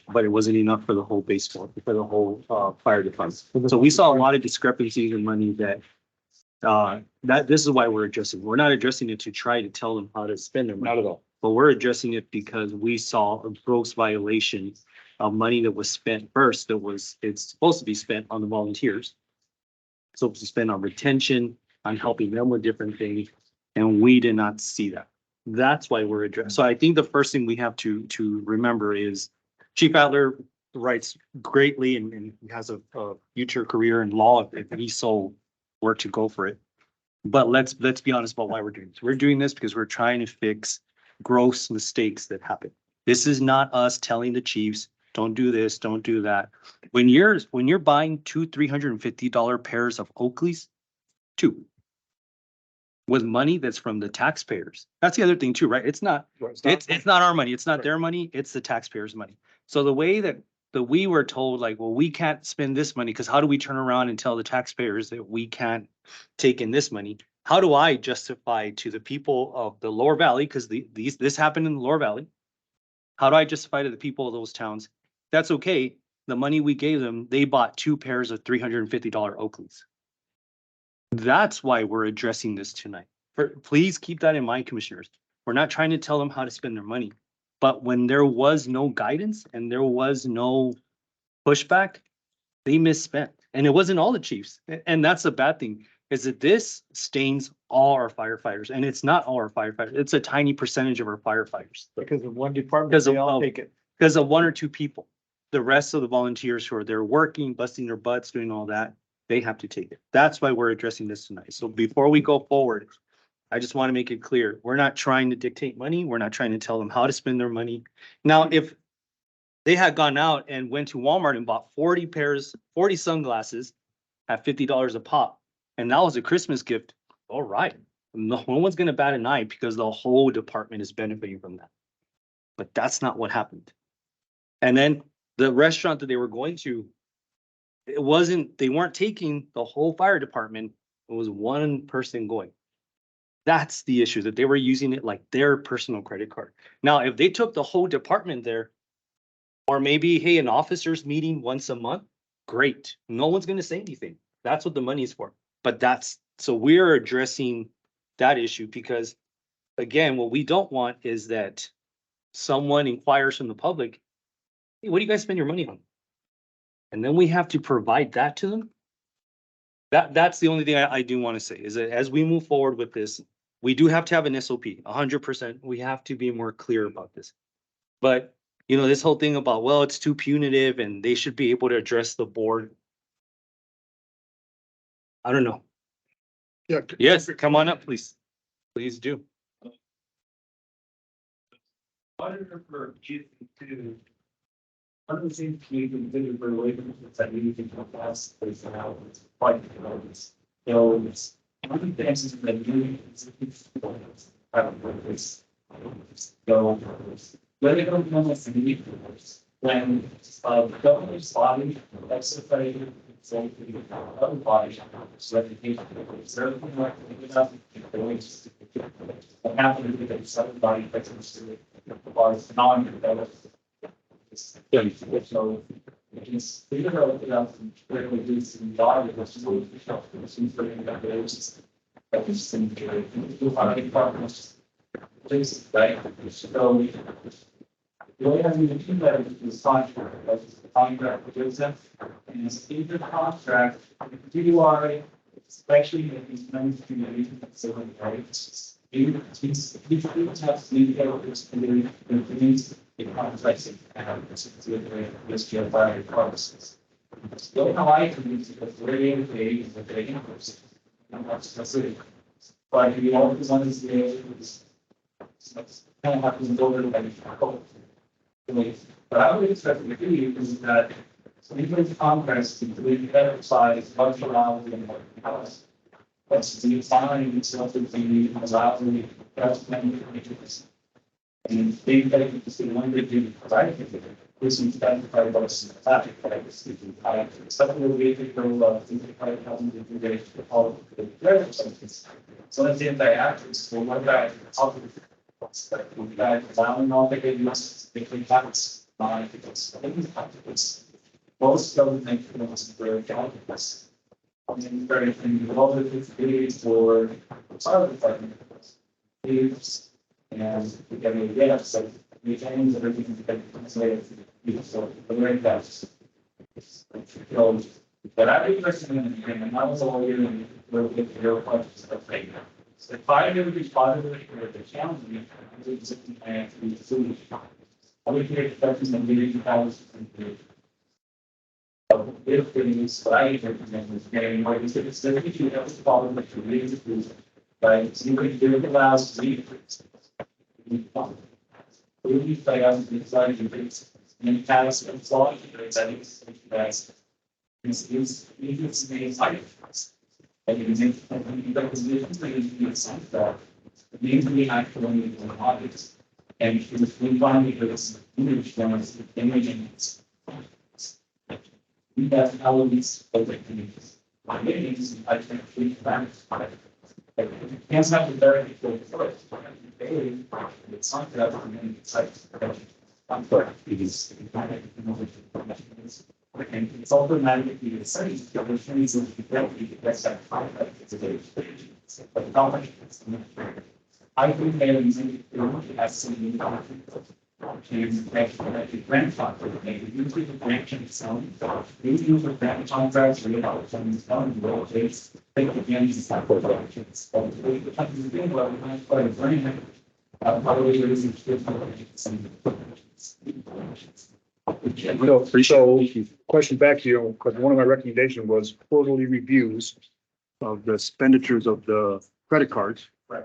but it wasn't enough for the whole baseball, for the whole fire department. So we saw a lot of discrepancies in money that this is why we're addressing. We're not addressing it to try to tell them how to spend their money. Not at all. But we're addressing it because we saw a gross violation of money that was spent first. It's supposed to be spent on the volunteers. It's supposed to spend on retention, on helping them with different things, and we did not see that. That's why we're addressing. So I think the first thing we have to remember is Chief Adler writes greatly and has a future career in law if he so were to go for it. But let's be honest about why we're doing this. We're doing this because we're trying to fix gross mistakes that happen. This is not us telling the chiefs, don't do this, don't do that. When you're buying $200-$350 pairs of Oakleys, 2, with money that's from the taxpayers. That's the other thing too, right? It's not our money. It's not their money. It's the taxpayers' money. So the way that we were told, like, well, we can't spend this money because how do we turn around and tell the taxpayers that we can't take in this money? How do I justify to the people of the Lower Valley, because this happened in the Lower Valley? How do I justify to the people of those towns? That's okay. The money we gave them, they bought 2 pairs of $350 Oakleys. That's why we're addressing this tonight. Please keep that in mind, commissioners. We're not trying to tell them how to spend their money. But when there was no guidance and there was no pushback, they misspent. And it wasn't all the chiefs. And that's a bad thing. is that this stains all our firefighters, and it's not all our firefighters. It's a tiny percentage of our firefighters. Because of one department, Because they of- all take it. Because of one or two people. The rest of the volunteers who are there working, busting their butts, doing all that, they have to take it. That's why we're addressing this tonight. So before we go forward, I just want to make it clear, we're not trying to dictate money. We're not trying to tell them how to spend their money. Now, if they had gone out and went to Walmart and bought 40 sunglasses at $50 a pop, and that was a Christmas gift, all right. No one's gonna bat an eye because the whole department is benefiting from that. But that's not what happened. And then the restaurant that they were going to, they weren't taking the whole fire department. It was one person going. That's the issue, that they were using it like their personal credit card. Now, if they took the whole department there, or maybe, hey, an officers meeting once a month, great. No one's gonna say anything. That's what the money is for. But so we're addressing that issue because, again, what we don't want is that someone inquires from the public, hey, what do you guys spend your money on? And then we have to provide that to them. That's the only thing I do want to say is that as we move forward with this, we do have to have an SOP, 100%. We have to be more clear about this. But, this whole thing about, well, it's too punitive and they should be able to address the board. I don't know. Yeah. Yes, come on up, please. Please do. Auditor for Q2. One of the things we can do for relationships that we can pass is now it's quite it's one of the things that you go when it comes to the when the governor's body executed so other bodies reputation certainly not enough what happened with the somebody was non-developed. So it's figure out enough to reduce the body of the seems to be that there's everything to find partners. Please, right? So the way I mean to that is contract, that's the contract with Joseph, and it's in the contract, you are especially if these members of the community, so right? You have to leave this community and things in contracts and this geofire policies. Don't know why to use the very phase of the increase. But if you always want to see kind of happens over the but I would expect to do is that these contracts to be exercised much around the house. That's the sign itself is the allowing that's many images. And they take the one that you provide this is that by us traffic lights. I something will be to go 55,000 days to follow the weather sentence. So let's say if I act so what about we got allowing all the games, making tax, most government was very calculus. Very involved with or fire department. Leaves and we get a yes, so we change everything to get so the very best. But I think recommend and I was all in with your questions of failure. So if I would be positive for the challenge, I would simply have to be foolish. I would take questions and be if things right and getting what is it's the issue that was following the community right so you could do it last week we play on the side of it and pass and slot settings that's is made life and you can make the positions that you can sign that need to be actually in audits and if we find because image ones imaging that's how these activities. My meetings, I think, we can't have the very first. Daily, it's not that many sites. I'm sorry, because and it's automatically the same. Which means that's that but how much I think they are using it as some grandfather, maybe usually the branch and some, maybe use the grant contracts, read out some of the road dates, take the games and for branches. But the company doing well, we might quite a brand. Probably using some. So, question back to you, because one of my recommendations was quarterly reviews of the expenditures of the credit cards. Right.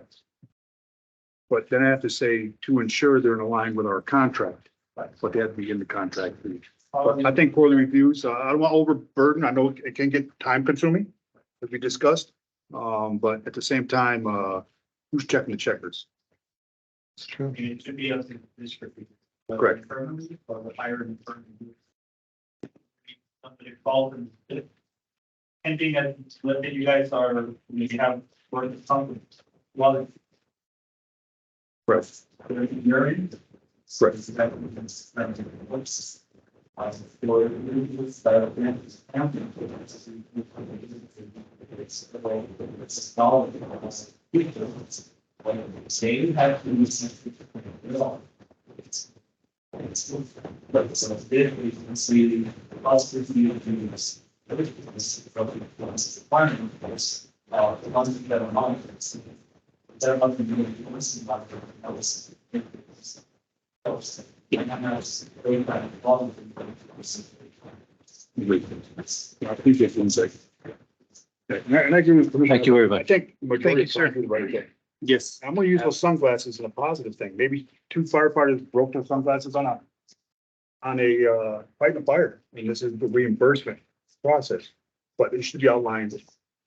But then I have to say, to ensure they're in line with our contract, but they have to be in the contract. But I think quarterly reviews, I don't want to overburden. I know it can get time consuming, as we discussed. But at the same time, who's checking the checkers? It's true. It should be up to the district. Correct. Internally, or the higher internally. Somebody involved in it. Ending at, let's say you guys are, you have worked with something. Well. Right. You're in. Right. Say you have to use. But so if we can see the positive view of use. Requirement, of course, the ones that are not. They're not going to be listening about the I appreciate the insight. And I agree with. Thank you very much. I think majority you, sir. of the right thing. Yes. I'm gonna use those sunglasses in a positive thing. Maybe two firefighters broke their sunglasses on a fighting a fire. I mean, this is the reimbursement process, but it should be outlined.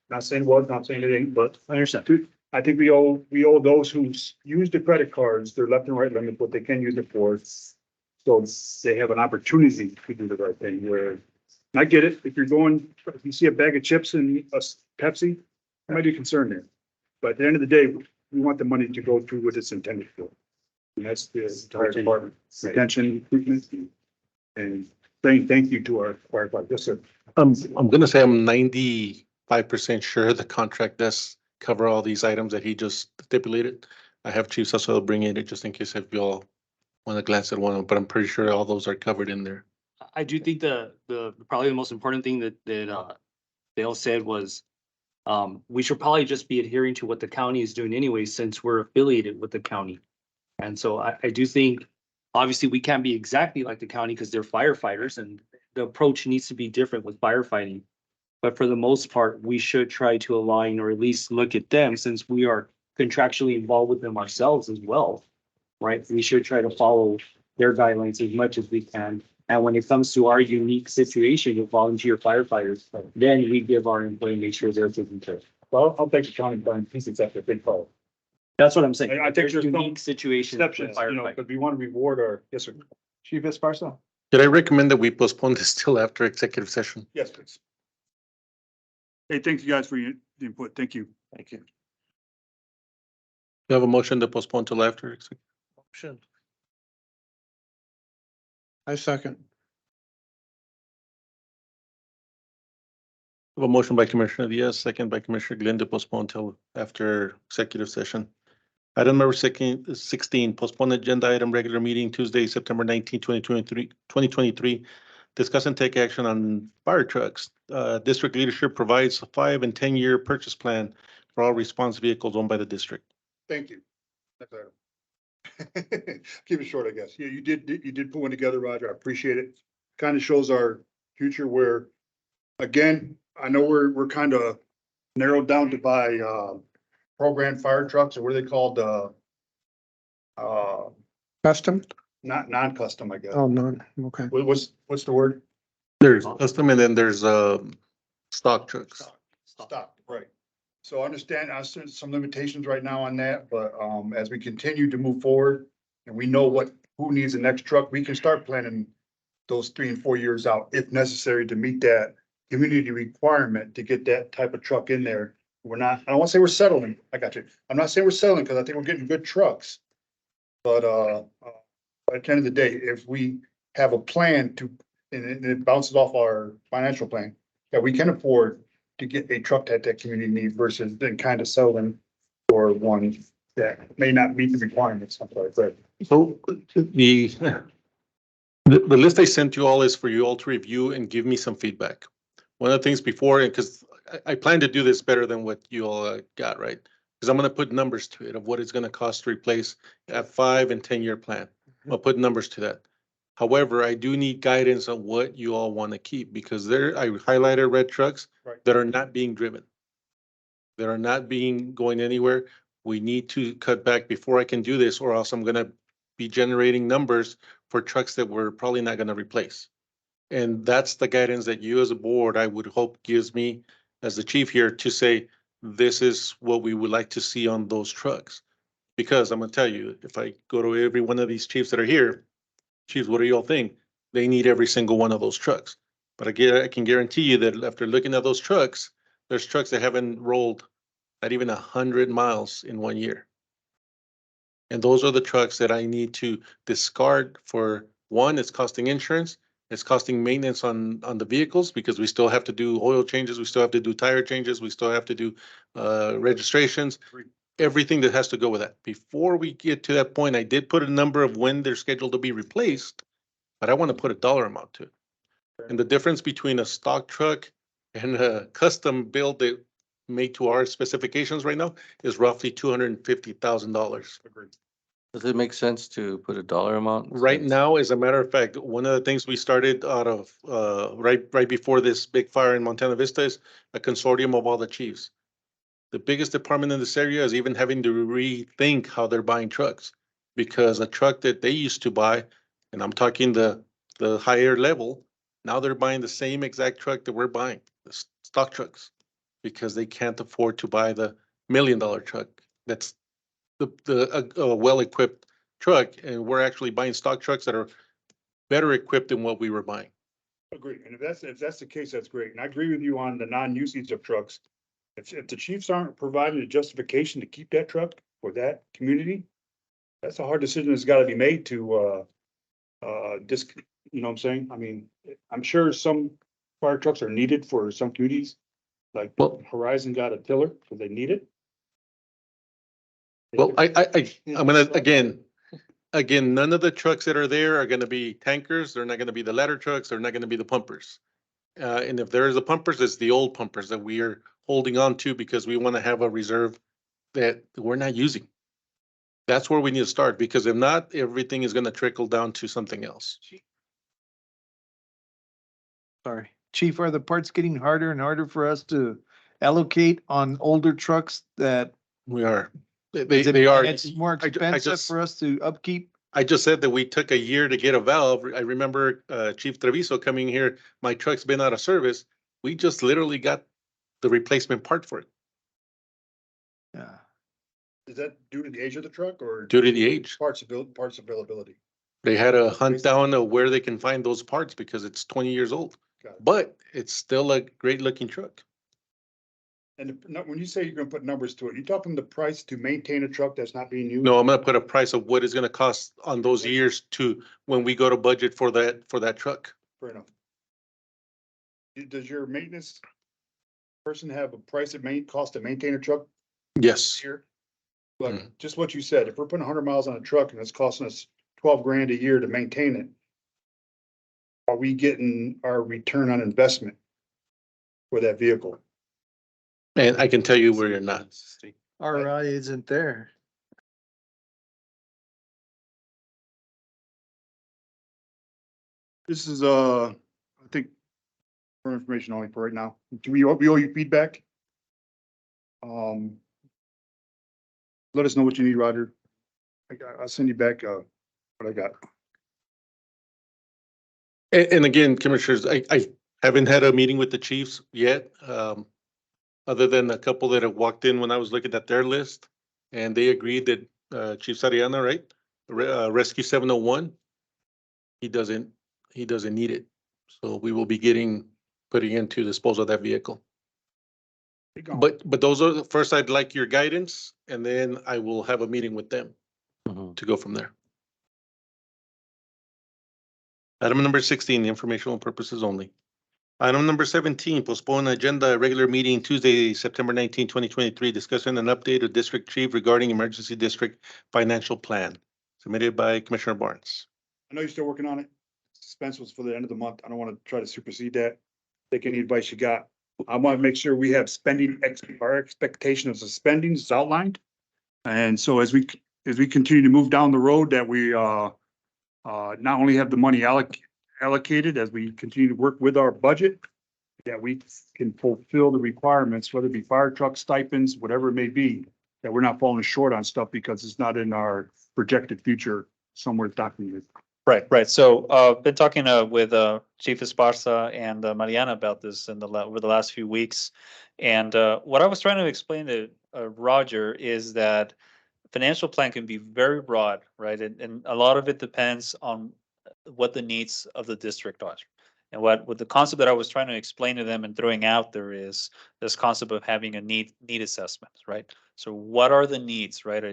Not saying it was, not saying it ain't, but I understand. I think we owe those who use the credit cards, their left and right limit, what they can use it for. So they have an opportunity to do the right thing where, and I get it, if you see a bag of chips and a Pepsi, I might be concerned there. But at the end of the day, we want the money to go to what it's intended for. And that's the entire department, retention, recruitment, and saying thank you to our firefighters. Yes, sir. I'm gonna say I'm 95% sure the contract does cover all these items that he just stipulated. I have Chief Sasso bring it just in case if you all want to glance at one, but I'm pretty sure all those are covered in there. I do think the probably the most important thing that Dale said was we should probably just be adhering to what the county is doing anyway, since we're affiliated with the county. And so I do think, obviously, we can't be exactly like the county because they're firefighters and the approach needs to be different with firefighting. But for the most part, we should try to align or at least look at them since we are contractually involved with them ourselves as well, right? We should try to follow their guidelines as much as we can. And when it comes to our unique situation with volunteer firefighters, then we give our employee, make sure they're taken care of. Well, I'll take the county by piece except a big call. That's what I'm saying. I think There's there's some unique situations with Exceptions, you know, firefighters. but we want to reward our, yes, sir. Chief Esparza. Could I recommend that we postpone this till after executive session? Yes, please. Hey, thank you guys for your input. Thank you. Thank you. You have a motion to postpone till after? Motion. I second. We have a motion by Commissioner Diaz, second by Commissioner Glenn to postpone till after executive session. Item number 16, postpone agenda item, regular meeting Tuesday, September 19, 2023. Discuss and take action on fire trucks. District leadership provides a 5- and 10-year purchase plan for all response vehicles owned by the district. Thank you. Next item. Keep it short, I guess. Yeah, you did put one together, Roger. I appreciate it. Kind of shows our future where, again, I know we're kind of narrowed down to buy, programmed fire trucks, or what are they called? Custom? Not non-custom, I guess. Oh, none. Okay. What's the word? There's custom and then there's stock trucks. Stop, right. So I understand, I see some limitations right now on that, but, as we continue to move forward and we know who needs the next truck, we can start planning those 3 and 4 years out if necessary to meet that community requirement to get that type of truck in there. I don't want to say we're settling. I got you. I'm not saying we're settling because I think we're getting good trucks. But, at the end of the day, if we have a plan and it bounces off our financial plan, that we can afford to get a truck that community needs versus then kind of sell them for one that may not meet the requirements. I'm sorry, but So the list I sent you all is for you all to review and give me some feedback. One of the things before, and because I plan to do this better than what you all got, right? Because I'm gonna put numbers to it of what it's gonna cost to replace a 5 and 10 year plan. I'll put numbers to that. However, I do need guidance on what you all want to keep because there, I highlighted red trucks Right. that are not being driven. That are not going anywhere. We need to cut back before I can do this, or else I'm gonna be generating numbers for trucks that we're probably not gonna replace. And that's the guidance that you as a board, I would hope gives me as the chief here to say, this is what we would like to see on those trucks. Because I'm gonna tell you, if I go to every one of these chiefs that are here, chiefs, what do y'all think? They need every single one of those trucks. But I can guarantee you that after looking at those trucks, there's trucks that haven't rolled not even 100 miles in 1 year. And those are the trucks that I need to discard for, one, it's costing insurance, it's costing maintenance on the vehicles because we still have to do oil changes, we still have to do tire changes, we still have to do registrations, everything that has to go with that. Before we get to that point, I did put a number of when they're scheduled to be replaced, but I want to put a dollar amount to it. And the difference between a stock truck and a custom build that made to our specifications right now is roughly $250,000. Agreed. Does it make sense to put a dollar amount? Right Since- now, as a matter of fact, one of the things we started out of, right before this big fire in Montana Vista is a consortium of all the chiefs. The biggest department in this area is even having to rethink how they're buying trucks. Because a truck that they used to buy, and I'm talking the higher level, now they're buying the same exact truck that we're buying, the stock trucks. Because they can't afford to buy the $1 million truck. That's the well-equipped truck, and we're actually buying stock trucks that are better equipped than what we were buying. Agree. And if that's the case, that's great. And I agree with you on the non-usage of trucks. If the chiefs aren't providing a justification to keep that truck for that community, that's a hard decision that's gotta be made to, you know what I'm saying? I mean, I'm sure some fire trucks are needed for some communities. Like Well- Horizon got a tiller because they need it. Well, I'm gonna, again, none of the trucks that are there are gonna be tankers. They're not gonna be the ladder trucks. They're not gonna be the pumpers. And if there is a pumpers, it's the old pumpers that we are holding on to because we want to have a reserve that we're not using. That's where we need to start, because if not, everything is gonna trickle down to something else. Sorry. Chief, are the parts getting harder and harder for us to allocate on older trucks that? We are, is it- they are. It's more I expensive just- for us to upkeep? I just said that we took a year to get a valve. I remember Chief Treviso coming here, my truck's been out of service. We just literally got the replacement part for it Yeah. Is that due to the age of the truck or due to the age. parts availability? They had to hunt down where they can find those parts because it's 20 years old. Got it. But it's still a great looking truck. And when you say you're gonna put numbers to it, you talking the price to maintain a truck that's not being used? No, I'm gonna put a price of what it's gonna cost on those years to when we go to budget for that truck. Fair enough. Does your maintenance person have a price it cost to maintain a truck Yes. here? Like, Mhm. just what you said, if we're putting 100 miles on a truck and it's costing us 12 grand a year to maintain it, are we getting our return on investment for that vehicle? And I can tell you where you're not. RI isn't there. This is, I think, for information only for right now. Do we owe you feedback? Let us know what you need, Roger. I'll send you back, what I got. And again, Commissioners, I haven't had a meeting with the chiefs yet. Other than a couple that have walked in when I was looking at their list. And they agreed that, Chief Sariana, right? Rescue 701. He doesn't need it. So we will be putting into disposal of that vehicle. Be gone. But those are, first I'd like your guidance and then I will have a meeting with them Mhm. to go from there. Item number 16, informational purposes only. Item number 17, postpone agenda regular meeting Tuesday, September 19, 2023, discussing an update of district chief regarding emergency district financial plan. submitted by Commissioner Barnes. I know you're still working on it. Suspense was for the end of the month. I don't want to try to supersede that. Take any advice you got. I want to make sure we have our expectation of the spending is outlined. And so as we continue to move down the road, that we, not only have the money allocated as we continue to work with our budget, that we can fulfill the requirements, whether it be fire truck stipends, whatever it may be, that we're not falling short on stuff because it's not in our projected future somewhere documented. Right. So, been talking with Chief Esparza and Mariana about this over the last few weeks. And what I was trying to explain to Roger is that financial plan can be very broad, right? And a lot of it depends on what the needs of the district are. And what the concept that I was trying to explain to them and throwing out there is this concept of having a need assessment, right? So what are the needs, right?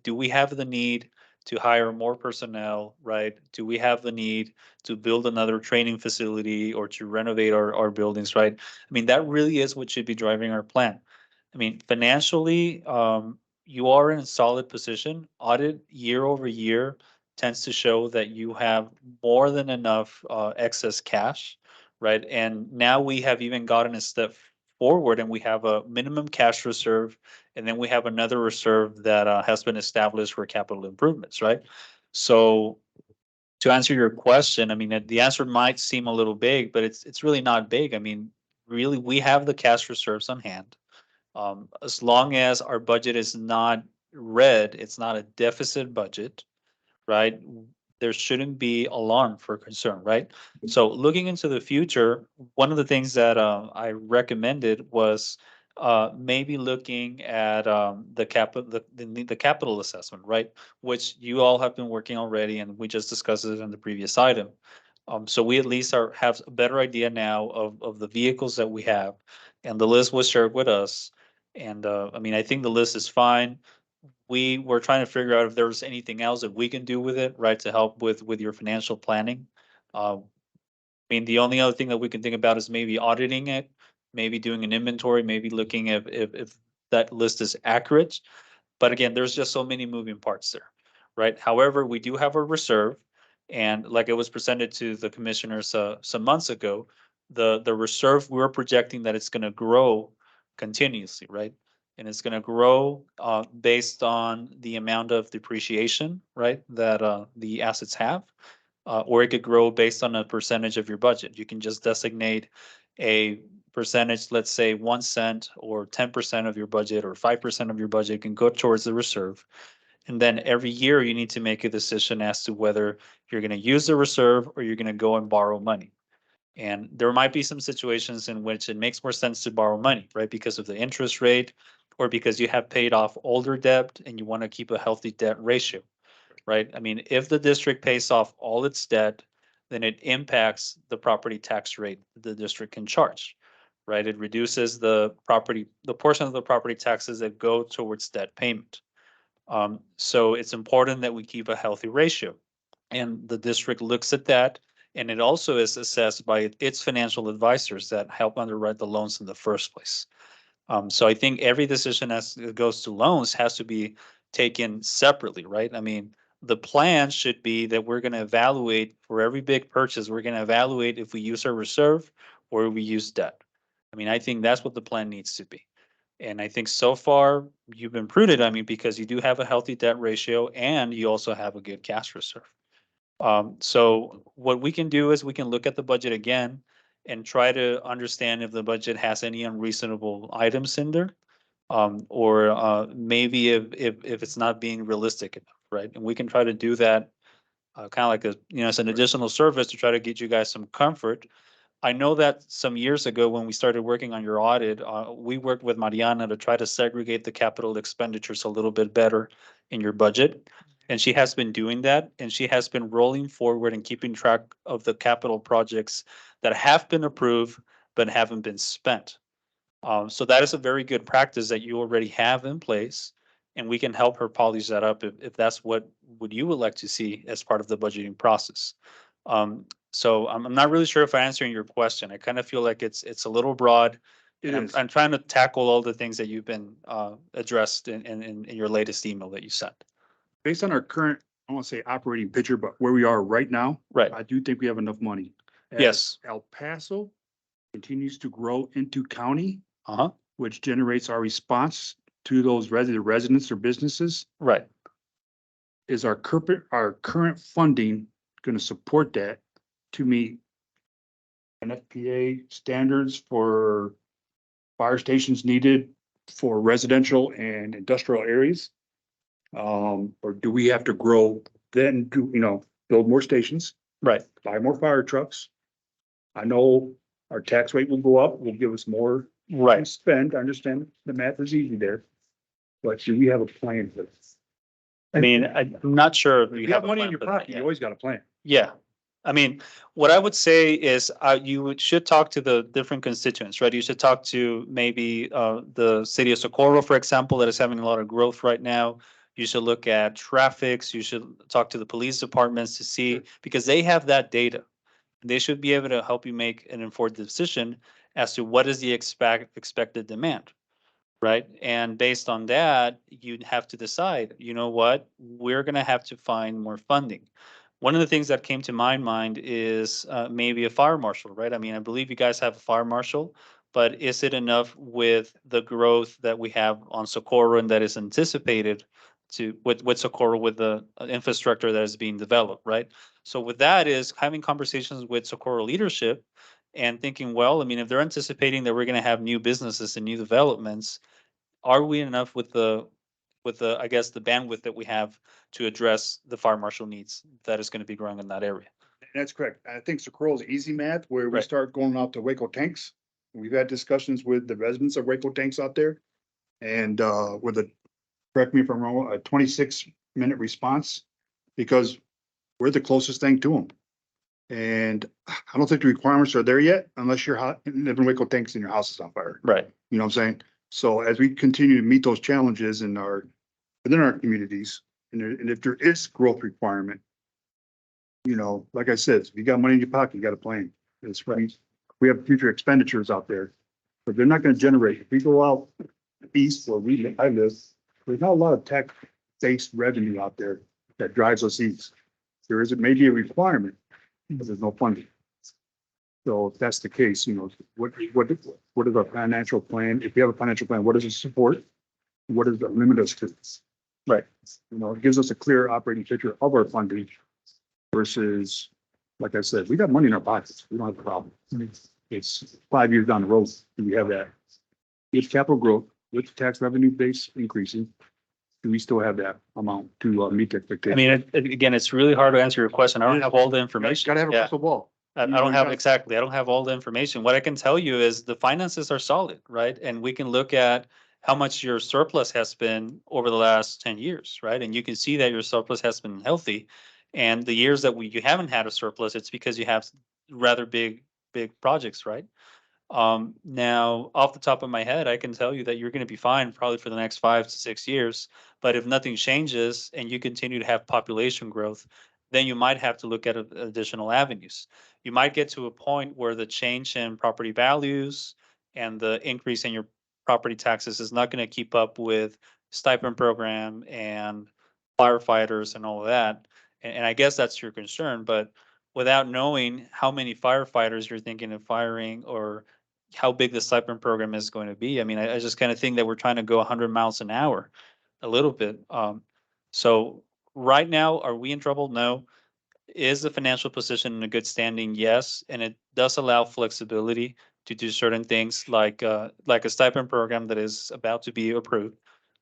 Do we have the need to hire more personnel, right? Do we have the need to build another training facility or to renovate our buildings, right? I mean, that really is what should be driving our plan. I mean, financially, you are in a solid position. Audit year over year tends to show that you have more than enough excess cash, right? And now we have even gotten a step forward and we have a minimum cash reserve, and then we have another reserve that has been established for capital improvements, right? So to answer your question, I mean, the answer might seem a little big, but it's really not big. I mean, really, we have the cash reserves on hand. As long as our budget is not red, it's not a deficit budget, right? There shouldn't be alarm for concern, right? So looking into the future, one of the things that I recommended was maybe looking at the capital assessment, right? Which you all have been working already, and we just discussed it in the previous item. So we at least have a better idea now of the vehicles that we have, and the list was shared with us. And I mean, I think the list is fine. We were trying to figure out if there was anything else that we can do with it, right, to help with your financial planning. I mean, the only other thing that we can think about is maybe auditing it, maybe doing an inventory, maybe looking if that list is accurate. But again, there's just so many moving parts there, right? However, we do have a reserve, and like it was presented to the commissioners some months ago, the reserve, we're projecting that it's going to grow continuously, right? And it's going to grow based on the amount of depreciation, right, that the assets have, or it could grow based on a percentage of your budget. You can just designate a percentage, let's say 1 cent or 10% of your budget or 5% of your budget can go towards the reserve. And then every year you need to make a decision as to whether you're going to use the reserve or you're going to go and borrow money. And there might be some situations in which it makes more sense to borrow money, right, because of the interest rate, or because you have paid off older debt and you want to keep a healthy debt ratio, right? I mean, if the district pays off all its debt, then it impacts the property tax rate the district can charge, right? It reduces the portion of the property taxes that go towards debt payment. So it's important that we keep a healthy ratio. And the district looks at that, and it also is assessed by its financial advisors that help underwrite the loans in the first place. So I think every decision as it goes to loans has to be taken separately, right? I mean, the plan should be that we're going to evaluate for every big purchase, we're going to evaluate if we use our reserve or we use debt. I mean, I think that's what the plan needs to be. And I think so far you've been prudent, I mean, because you do have a healthy debt ratio and you also have a good cash reserve. So what we can do is we can look at the budget again and try to understand if the budget has any unreasonable items in there. Or maybe if it's not being realistic enough, right? And we can try to do that kind of like as an additional service to try to get you guys some comfort. I know that some years ago when we started working on your audit, we worked with Mariana to try to segregate the capital expenditures a little bit better in your budget. And she has been doing that, and she has been rolling forward and keeping track of the capital projects that have been approved but haven't been spent. So that is a very good practice that you already have in place, and we can help her polish that up if that's what you would like to see as part of the budgeting process. So I'm not really sure if I'm answering your question. I kind of feel like it's a little broad. I'm trying to tackle all the things that you've been addressed in your latest email that you sent. Based on our current I won't say operating picture, but where we are right now, Right. I do think we have enough money. As Yes. El Paso continues to grow into county, Uh-huh. which generates our response to those residents or businesses. Right. Is our current funding going to support that to meet NFPA standards for fire stations needed for residential and industrial areas? Or do we have to grow, then do, build more stations, Right. buy more fire trucks? I know our tax rate will go up, will give us more Right. spend. I understand the math is easy there. But do we have a plan for this? I mean, I'm not sure if If you you have a money plan in your for that pocket, yet. you always got a plan. Yeah. I mean, what I would say is should talk to the different constituents, right? You should talk to maybe the city of Socorro, for example, that is having a lot of growth right now. You should look at traffics. You should talk to the police departments to see, because they have that data. They should be able to help you make an informed decision as to what is the expected demand, right? And based on that, you'd have to decide, you know what, we're going to have to find more funding. One of the things that came to my mind is maybe a fire marshal, right? I mean, I believe you guys have a fire marshal, but is it enough with the growth that we have on Socorro and that is anticipated with Socorro, with the infrastructure that is being developed, right? So with that is having conversations with Socorro leadership and thinking, well, I mean, if they're anticipating that we're going to have new businesses and new developments, are we enough with the, I guess, the bandwidth that we have to address the fire marshal needs that is going to be growing in that area? That's correct. I think Socorro is easy math where we Right. start going out to Waco tanks. We've had discussions with the residents of Waco tanks out there. And with correct me if I'm wrong, a 26-minute response, because we're the closest thing to them. And I don't think the requirements are there yet unless you're live in Waco tanks and your house is on fire. Right. You know what I'm saying? So as we continue to meet those challenges within our communities, and if there is growth requirement, like I said, if you got money in your pocket, you got a plan. We have future expenditures out there, but they're not going to generate. If we go out east where I live, there's not a lot of tax-based revenue out there that drives us east. There is maybe a requirement, but there's no funding. So if that's the case, what is our financial plan? If we have a financial plan, what does it support? What does it limit us to? Right. It gives us a clear operating picture of our funding versus, like I said, we got money in our pockets. We don't have a problem. It's 5 years down the road. Do we have that? With capital growth, with the tax revenue base increasing, do we still have that amount to meet the I expectation? mean, again, it's really hard to answer your question. I don't have all the information. Gotta have a Yeah. crystal ball. I don't have exactly. I don't have all the information. What I can tell you is the finances are solid, right? And we can look at how much your surplus has been over the last 10 years, right? And you can see that your surplus has been healthy. And the years that you haven't had a surplus, it's because you have rather big projects, right? Now, off the top of my head, I can tell you that you're going to be fine probably for the next 5 to 6 years. But if nothing changes and you continue to have population growth, then you might have to look at additional avenues. You might get to a point where the change in property values and the increase in your property taxes is not going to keep up with stipend program and firefighters and all of that. And I guess that's your concern, but without knowing how many firefighters you're thinking of firing or how big the stipend program is going to be. I mean, I just kind of think that we're trying to go 100 miles an hour a little bit. So right now, are we in trouble? No. Is the financial position in a good standing? Yes. And it does allow flexibility to do certain things like a stipend program that is about to be approved,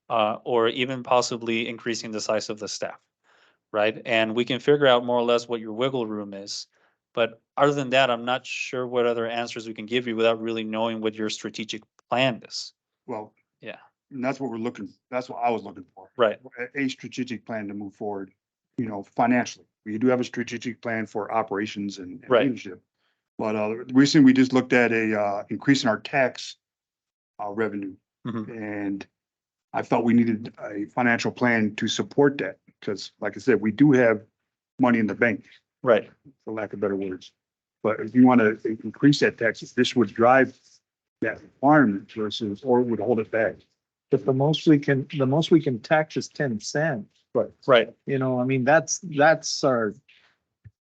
or even possibly increasing the size of the staff, right? And we can figure out more or less what your wiggle room is. But other than that, I'm not sure what other answers we can give you without really knowing what your strategic plan is. Well, Yeah. and that's what I was looking for. Right. A strategic plan to move forward, financially. We do have a strategic plan for operations and Right. leadership. But recently we just looked at increasing our tax revenue. Mhm. And I felt we needed a financial plan to support that because, like I said, we do have money in the bank, Right. for lack of better words. But if you want to increase that tax, this would drive that requirement versus, or would hold it back. But the most we can tax is 10 cents. Right. You know, I mean, that's our.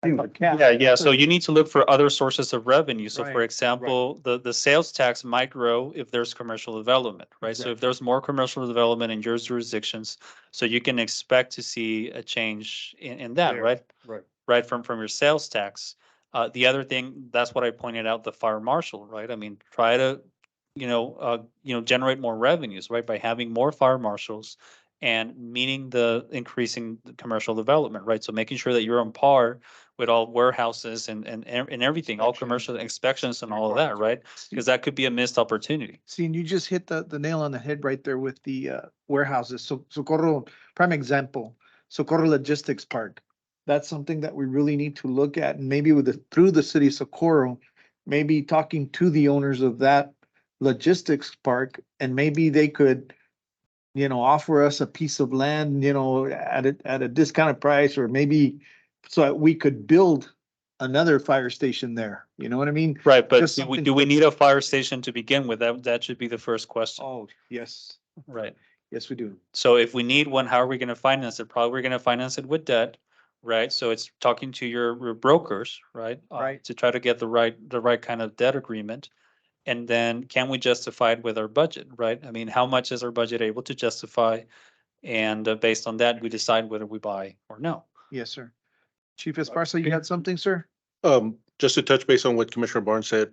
Yeah, so you need to look for other sources of revenue. So for Right, example, the sales tax might grow if there's commercial development, right? So if there's more commercial development in your jurisdictions, so you can expect to see a change in that, There. right? Right. Right, from your sales tax. The other thing, that's what I pointed out, the fire marshal, right? I mean, try to, generate more revenues, right? By having more fire marshals and meeting the increasing the commercial development, right? So making sure that you're on par with all warehouses and everything, all commercial inspections and all of that, right? Because that could be a missed opportunity. See, and you just hit the nail on the head right there with the warehouses. So Socorro, prime example, Socorro Logistics Park. That's something that we really need to look at, and maybe through the city of Socorro, maybe talking to the owners of that logistics park, and maybe they could, offer us a piece of land, at a discounted price, or maybe so that we could build another fire station there. You know what I mean? Right, but Just do we, something do we to- need a fire station to begin with? That should be the first question, Oh, yes. right? Yes, we do. So if we need one, how are we gonna finance it? Probably we're gonna finance it with debt, right? So it's talking to your brokers, right? Right. To try to get the right kind of debt agreement. And then can we justify it with our budget, right? I mean, how much is our budget able to justify? And based on that, we decide whether we buy or no. Yes, sir. Chief Esparza, you had something, sir? Just to touch base on what Commissioner Barnes said,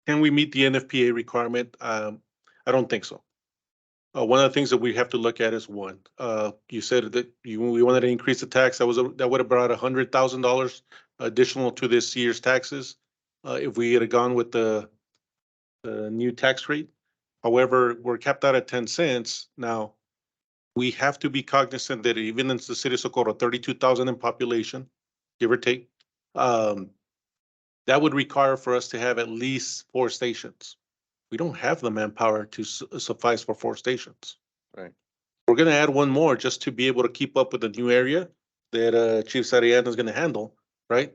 can we meet the NFPA requirement? I don't think so. One of the things that we have to look at is one, you said that we wanted to increase the tax. That would have brought $100,000 additional to this year's taxes. If we had gone with the new tax rate. However, we're capped out at 10 cents. Now, we have to be cognizant that even in the city of Socorro, 32,000 in population, give or take, that would require for us to have at least 4 stations. We don't have the manpower to suffice for 4 stations. Right. We're gonna add one more just to be able to keep up with the new area that Chief Sariana is gonna handle, right?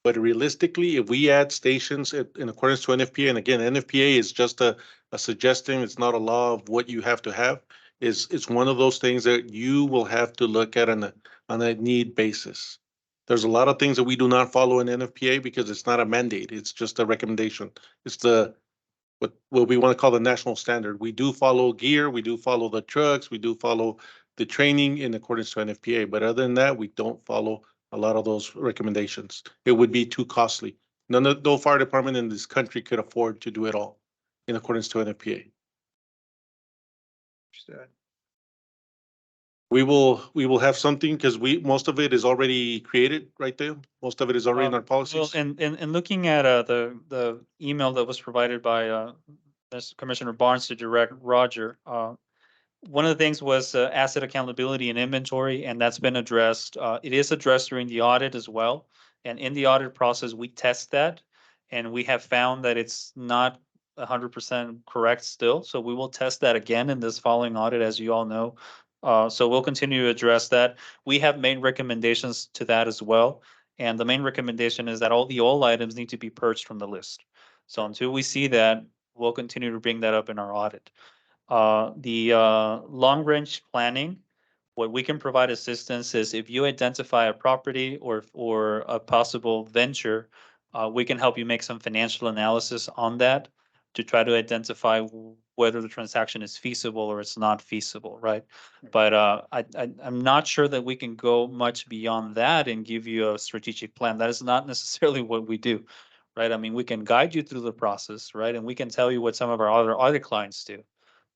But realistically, if we add stations in accordance to NFPA, and again, NFPA is just a suggestion, it's not a law of what you have to have. It's one of those things that you will have to look at on a need basis. There's a lot of things that we do not follow in NFPA because it's not a mandate, it's just a recommendation. It's what we want to call the national standard. We do follow gear, we do follow the trucks, we do follow the training in accordance to NFPA, but other than that, we don't follow a lot of those recommendations. It would be too costly. No fire department in this country could afford to do it all in accordance to NFPA. We will have something because most of it is already created right there. Most of it is already in our Well, policies. and looking at the email that was provided by Commissioner Barnes to direct Roger, one of the things was asset accountability and inventory, and that's been addressed. It is addressed during the audit as well. And in the audit process, we test that, and we have found that it's not 100% correct still. So we will test that again in this following audit, as you all know. So we'll continue to address that. We have made recommendations to that as well. And the main recommendation is that all the old items need to be purged from the list. So until we see that, we'll continue to bring that up in our audit. The long-range planning, what we can provide assistance is if you identify a property or a possible venture, we can help you make some financial analysis on that to try to identify whether the transaction is feasible or it's not feasible, right? But I'm not sure that we can go much beyond that and give you a strategic plan. That is not necessarily what we do, right? I mean, we can guide you through the process, right? And we can tell you what some of our other clients do,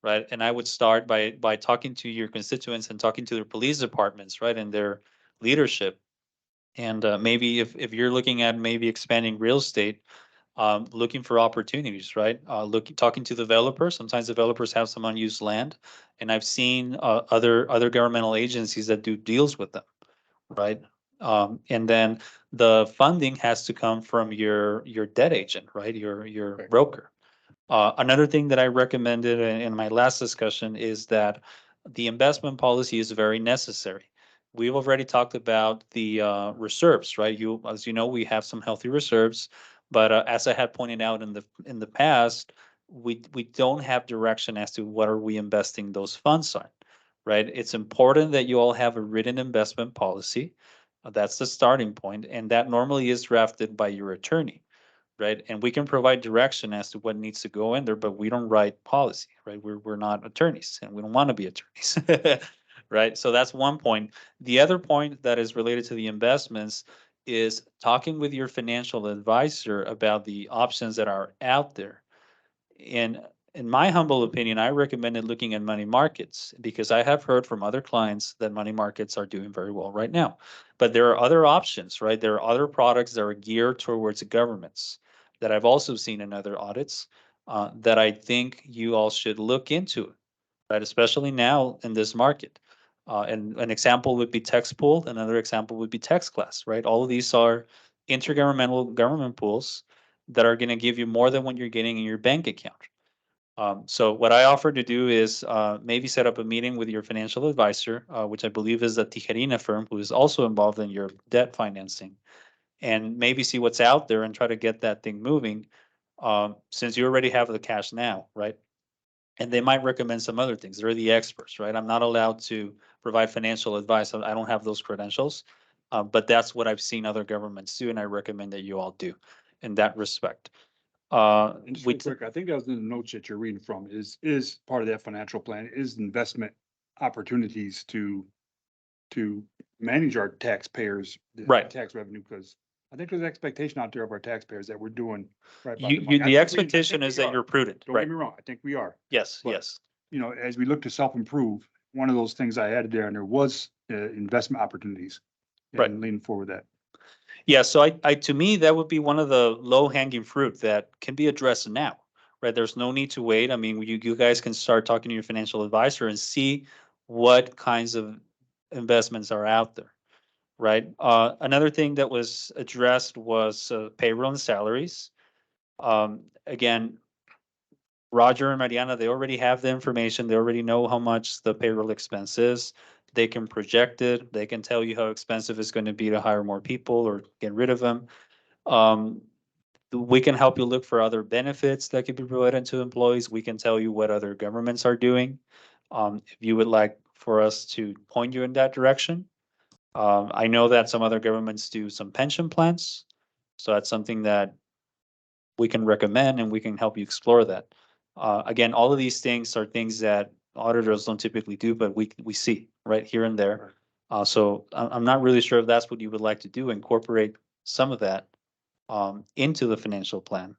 right? And I would start by talking to your constituents and talking to their police departments, right? And their leadership. And maybe if you're looking at maybe expanding real estate, looking for opportunities, right? Talking to developers. Sometimes developers have some unused land, and I've seen other governmental agencies that do deals with them, right? And then the funding has to come from your debt agent, right? Your broker. Another thing that I recommended in my last discussion is that the investment policy is very necessary. We've already talked about the reserves, right? As you know, we have some healthy reserves, but as I had pointed out in the past, we don't have direction as to what are we investing those funds on, right? It's important that you all have a written investment policy. That's the starting point, and that normally is drafted by your attorney, right? And we can provide direction as to what needs to go in there, but we don't write policy, right? We're not attorneys and we don't want to be attorneys, right? So that's one point. The other point that is related to the investments is talking with your financial advisor about the options that are out there. And in my humble opinion, I recommended looking at money markets because I have heard from other clients that money markets are doing very well right now. But there are other options, right? There are other products that are geared towards governments that I've also seen in other audits that I think you all should look into, right? Especially now in this market. And an example would be Tex Pool. Another example would be Tex Class, right? All of these are intergovernmental government pools that are going to give you more than what you're getting in your bank account. So what I offer to do is maybe set up a meeting with your financial advisor, which I believe is the Tijerina firm, who is also involved in your debt financing, and maybe see what's out there and try to get that thing moving, since you already have the cash now, right? And they might recommend some other things. They're the experts, right? I'm not allowed to provide financial advice. I don't have those credentials, but that's what I've seen other governments do, and I recommend that you all do in that respect. And just We real quick, I think that was in the notes that you're reading from is part of that financial plan is investment opportunities to manage our taxpayers. the Right. Tax revenue, because I think there's an expectation out there of our taxpayers that we're doing right. by You, the money. I the think expectation we is that are. you're prudent, Don't right? get me wrong, I think we are. Yes, but- yes. You know, as we look to self-improve, one of those things I added there, and there was investment opportunities. Right. And leaning forward that. Yeah, so to me, that would be one of the low hanging fruit that can be addressed now, right? There's no need to wait. I mean, you guys can start talking to your financial advisor and see what kinds of investments are out there, right? Another thing that was addressed was payroll and salaries. Again, Roger and Mariana, they already have the information. They already know how much the payroll expense is. They can project it. They can tell you how expensive it's going to be to hire more people or get rid of them. We can help you look for other benefits that could be provided to employees. We can tell you what other governments are doing. If you would like for us to point you in that direction. I know that some other governments do some pension plans. So that's something that we can recommend and we can help you explore that. Again, all of these things are things that auditors don't typically do, but we see right here and there. So I'm not really sure if that's what you would like to do, incorporate some of that into the financial plan.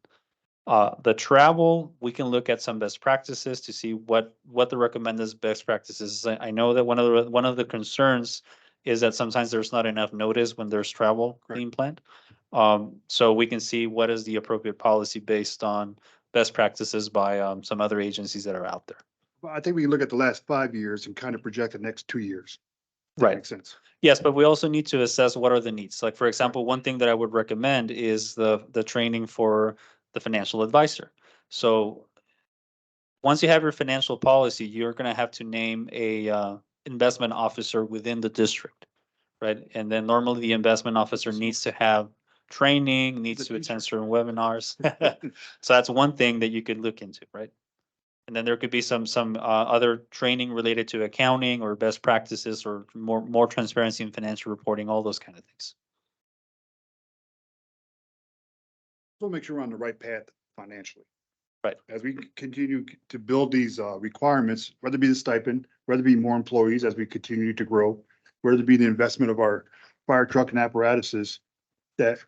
The travel, we can look at some best practices to see what the recommended best practices is. I know that one of the concerns is that sometimes there's not enough notice when there's travel being planned. So we can see what is the appropriate policy based on best practices by some other agencies that are out there. Well, I think we can look at the last 5 years and kind of project the next 2 years. That Right. Makes sense. Yes, but we also need to assess what are the needs. Like, for example, one thing that I would recommend is the training for the financial advisor. So once you have your financial policy, you're going to have to name a investment officer within the district, right? And then normally the investment officer needs to have training, needs to attend certain webinars. So that's one thing that you could look into, right? And then there could be some other training related to accounting or best practices or more transparency in financial reporting, all those kind of things. We'll make sure we're on the right path financially. Right. As we continue to build these requirements, whether it be the stipend, whether it be more employees as we continue to grow, whether it be the investment of our fire truck and apparatuses, that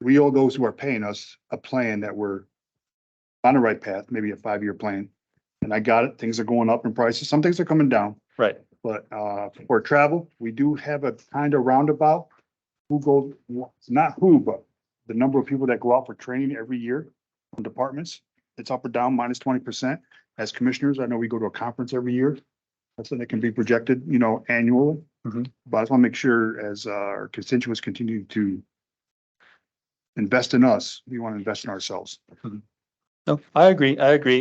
we owe those who are paying us a plan that we're on the right path, maybe a 5-year plan. And I got it. Things are going up in prices. Some things are coming down. Right. But for travel, we do have a kind of roundabout who goes, not who, but the number of people that go out for training every year from departments. It's up or down minus 20%. As commissioners, I know we go to a conference every year. That's something that can be projected, annually. Mhm. But I just want to make sure as our constituents continue to invest in us, we want to invest in ourselves. No, I agree.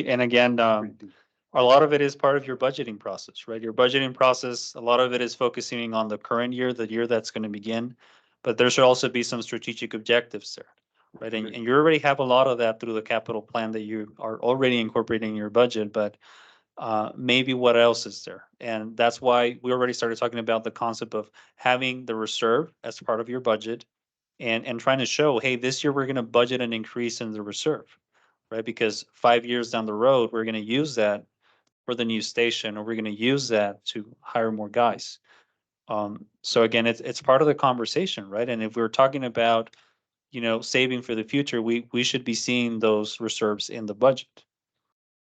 And again, a lot of it is part of your budgeting process, right? Your budgeting process, a lot of it is focusing on the current year, the year that's going to begin. But there should also be some strategic objectives there, right? And you already have a lot of that through the capital plan that you are already incorporating in your budget. But maybe what else is there? And that's why we already started talking about the concept of having the reserve as part of your budget and trying to show, hey, this year we're going to budget an increase in the reserve, right? Because 5 years down the road, we're going to use that for the new station, or we're going to use that to hire more guys. So again, it's part of the conversation, right? And if we're talking about, saving for the future, we should be seeing those reserves in the budget.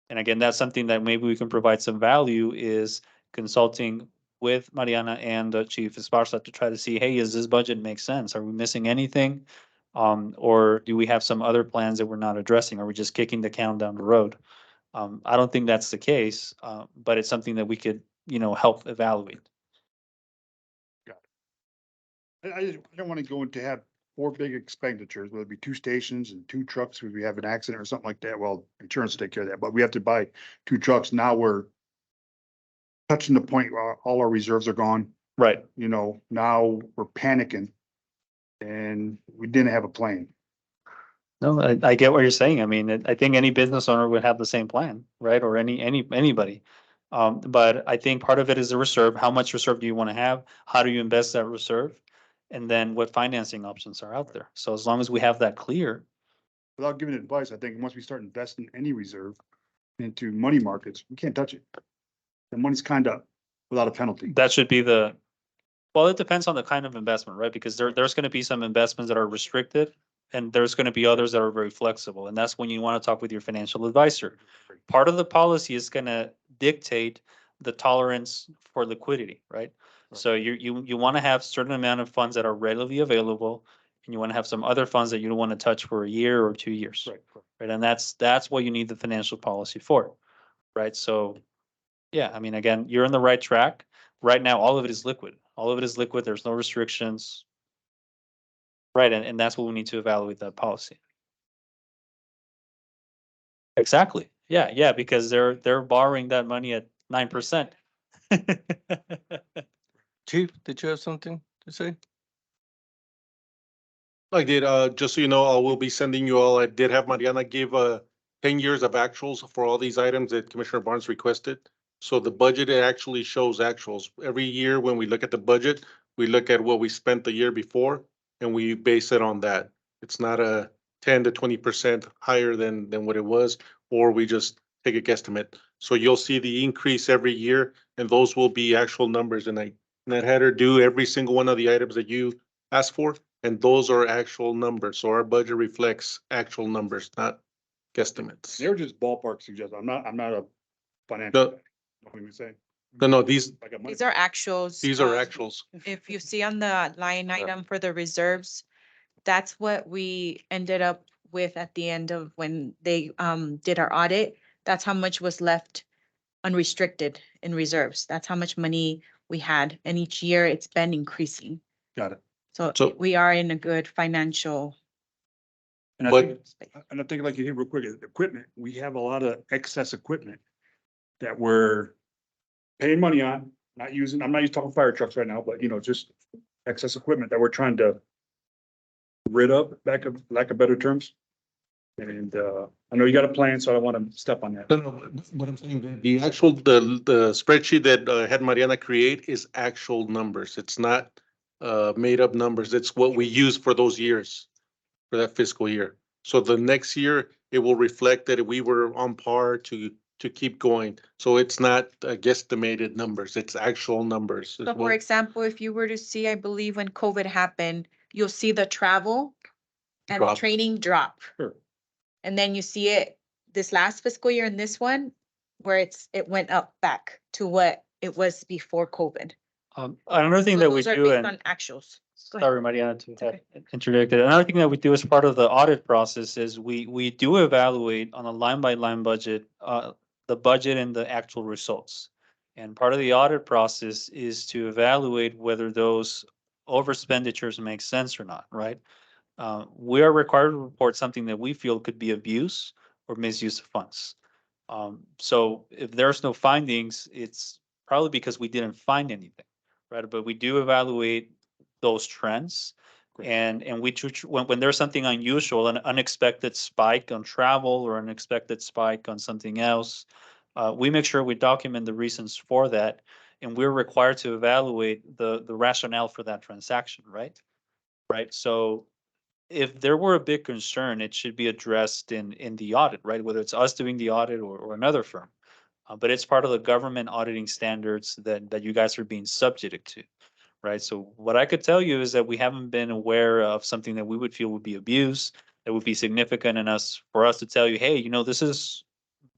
And again, that's something that maybe we can provide some value, is consulting with Mariana and Chief Esparza to try to see, hey, does this budget make sense? Are we missing anything? Or do we have some other plans that we're not addressing? Are we just kicking the can down the road? I don't think that's the case, but it's something that we could, help evaluate. I don't want to go into have 4 big expenditures, whether it be 2 stations and 2 trucks, if we have an accident or something like that. Well, insurance will take care of that, but we have to buy 2 trucks. Now we're touching the point where all our reserves are gone. Right. Now we're panicking and we didn't have a plan. No, I get what you're saying. I mean, I think any business owner would have the same plan, right? Or anybody. But I think part of it is the reserve. How much reserve do you want to have? How do you invest that reserve? And then what financing options are out there? So as long as we have that clear. Without giving advice, I think once we start investing any reserve into money markets, we can't touch it. The money's kind of without a penalty. That should be well, it depends on the kind of investment, right? Because there's going to be some investments that are restricted, and there's going to be others that are very flexible. And that's when you want to talk with your financial advisor. Part of the policy is going to dictate the tolerance for liquidity, right? So you want to have certain amount of funds that are readily available, and you want to have some other funds that you don't want to touch for a year or 2 years. Right. And that's what you need the financial policy for, right? So, yeah, I mean, again, you're on the right track. Right now, all of it is liquid. All of it is liquid. There's no restrictions. Right, and that's what we need to evaluate that policy. Exactly. Yeah, because they're borrowing that money at 9%. Chief, did you have something to say? I did, just so you know, I will be sending you all, I did have Mariana give 10 years of actuals for all these items that Commissioner Barnes requested. So the budget, it actually shows actuals. Every year when we look at the budget, we look at what we spent the year before and we base it on that. It's not a 10 to 20% higher than what it was, or we just take a guesstimate. So you'll see the increase every year, and those will be actual numbers. And I had her do every single one of the items that you asked for, and those are actual numbers. So our budget reflects actual numbers, not guesstimates. They're just ballpark suggestions. I'm not a financial. No. guy. What are you saying? No, these These are actuals. are actuals. If you see on the line item for the reserves, that's what we ended up with at the end of when they did our audit. That's how much was left unrestricted in reserves. That's how much money we had. And each year it's been increasing. Got it. So- We are in a good financial. And I But- think, and I think like you did real quick, equipment, we have a lot of excess equipment that we're paying money on, not using, I'm not just talking fire trucks right now, but just excess equipment that we're trying to rid of, lack of better terms. And, I know you got a plan, so I don't want to step on that. No, what I'm saying, the actual, the spreadsheet that had Mariana create is actual numbers. It's not made up numbers. It's what we use for those years, for that fiscal year. So the next year, it will reflect that we were on par to keep going. So it's not guesstimated numbers, it's actual numbers. So for example, if you were to see, I believe when COVID happened, you'll see the travel and the Drop. training drop. Sure. And then you see it this last fiscal year and this one, where it went up back to what it was before COVID. Another thing So that we those are do, based and on actuals. Go ahead. sorry, Mariana, to have okay. interjected. Another thing that we do as part of the audit process is we do evaluate on a line by line budget, the budget and the actual results. And part of the audit process is to evaluate whether those overspenditures make sense or not, right? We are required to report something that we feel could be abuse or misuse of funds. So if there's no findings, it's probably because we didn't find anything, right? But we do evaluate those trends. And when there's something unusual, an unexpected spike on travel or unexpected spike on something else, We make sure we document the reasons for that, and we're required to evaluate the rationale for that transaction, right? Right, so if there were a big concern, it should be addressed in the audit, right? Whether it's us doing the audit or another firm. But it's part of the government auditing standards that you guys are being subjected to, right? So what I could tell you is that we haven't been aware of something that we would feel would be abuse, that would be significant in us, for us to tell you, hey, this is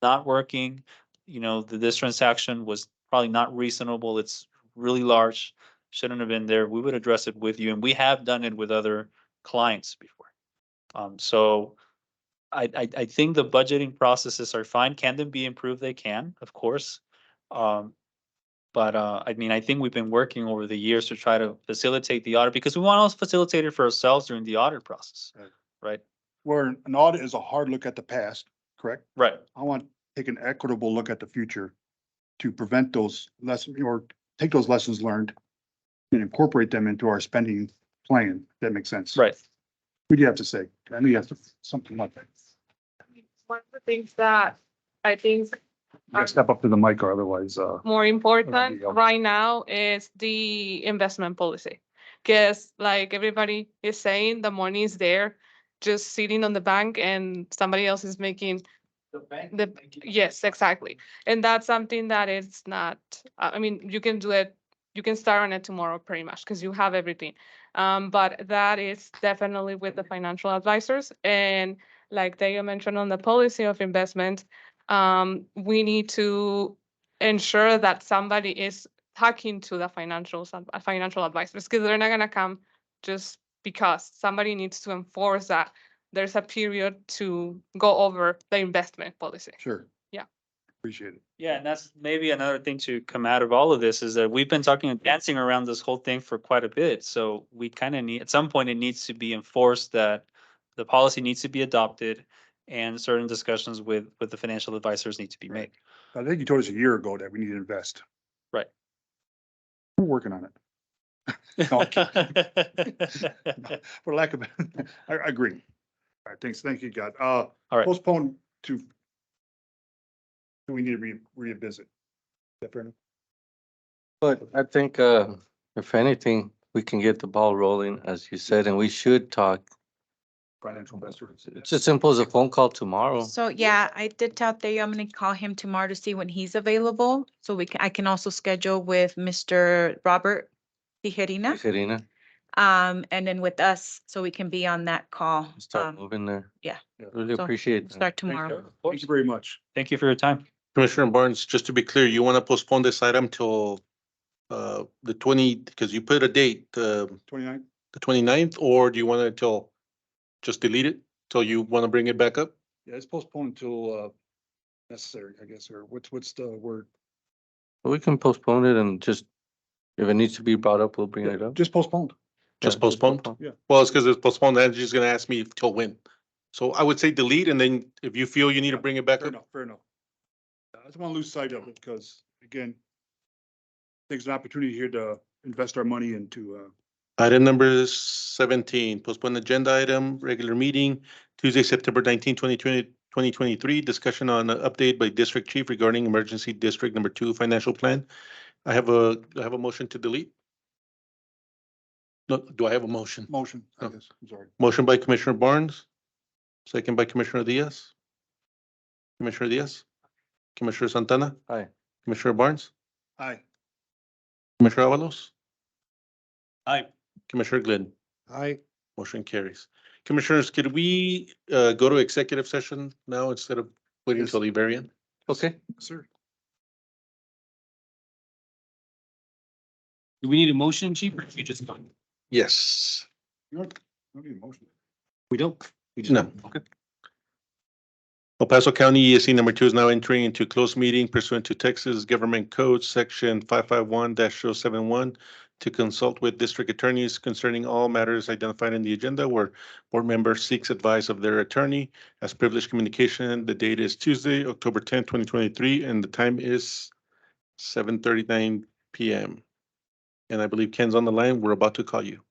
not working. This transaction was probably not reasonable. It's really large, shouldn't have been there. We would address it with you, and we have done it with other clients before. So I think the budgeting processes are fine. Can they be improved? They can, of course. But I mean, I think we've been working over the years to try to facilitate the audit because we want to facilitate it for ourselves during the audit process, right? Where an audit is a hard look at the past, correct? Right. I want to take an equitable look at the future to prevent those lessons or take those lessons learned and incorporate them into our spending plan. If that makes sense. Right. What do you have to say? I know you have to, something like that. One of the things that I think You gotta step up to the mic or otherwise, more important Yeah. right now is the investment policy. Because like everybody is saying, the money is there, just sitting on the bank and somebody else is making yes, exactly. And that's something that is not, I mean, you can do it, you can start on it tomorrow pretty much because you have everything. But that is definitely with the financial advisors. And like they mentioned on the policy of investment, we need to ensure that somebody is talking to the financial advisors because they're not going to come just because. Somebody needs to enforce that there's a period to go over the investment policy. Sure. Yeah. Appreciate it. Yeah, and that's maybe another thing to come out of all of this is that we've been talking and dancing around this whole thing for quite a bit. So we kind of need, at some point, it needs to be enforced that the policy needs to be adopted and certain discussions with the financial advisors need to be made. I think you told us a year ago that we need to invest. Right. We're working on it. No, for lack of, I agree. All right, thanks. Thank you, God. All right. Postpone to. Do we need to revisit? Is that fair enough? But I think, if anything, we can get the ball rolling, as you said, and we should talk. Financial investor. It's as simple as a phone call tomorrow. So yeah, I did tell Theo I'm gonna call him tomorrow to see when he's available. So I can also schedule with Mr. Robert Tijerina. Serena, And then with us, so we can be on that call. start moving there. yeah. Really So, appreciate that. Start tomorrow. Thank you very much. Thank you for your time. Commissioner Barnes, just to be clear, you want to postpone this item till the 20, because you put a date, 29th? the 29th, or do you want it till, just delete it till you want to bring it back up? Yeah, it's postponed until necessary, I guess, or what's the word? We can postpone it and just, if it needs to be brought up, we'll bring it up. Just postponed. Just Yeah, postponed? Yeah. Well, it's because it's postponed, and she's gonna ask me till when. So I would say delete, and then if you feel you need to bring it back Fair up. enough, fair enough. I just want to lose sight of it because, again, there's an opportunity here to invest our money into, Item number 17, postpone agenda item, regular meeting, Tuesday, September 19, 2023, discussion on an update by district chief regarding emergency district number 2 financial plan. I have a motion to delete. No, do I have a motion? motion, I Oh. guess, I'm sorry. Motion by Commissioner Barnes, second by Commissioner Diaz. Commissioner Diaz, Commissioner Santana, Aye. Commissioner Barnes, Aye. Commissioner Avalos, Aye. Commissioner Glidden. Motion Carries. Commissioners, could we go to executive session now instead of waiting until the very end? Okay. Sir. Do we need a motion, chief, or you just done? Yes. You don't need a motion. We don't. We just- No. Okay. El Paso County ESC number 2 is now entering into closed meeting pursuant to Texas Government Code Section 551-071 to consult with district attorneys concerning all matters identified in the agenda where board member seeks advice of their attorney as privileged communication. The date is Tuesday, October 10th, 2023, and the time is 7:39 PM. And I believe Ken's on the line. We're about to call you.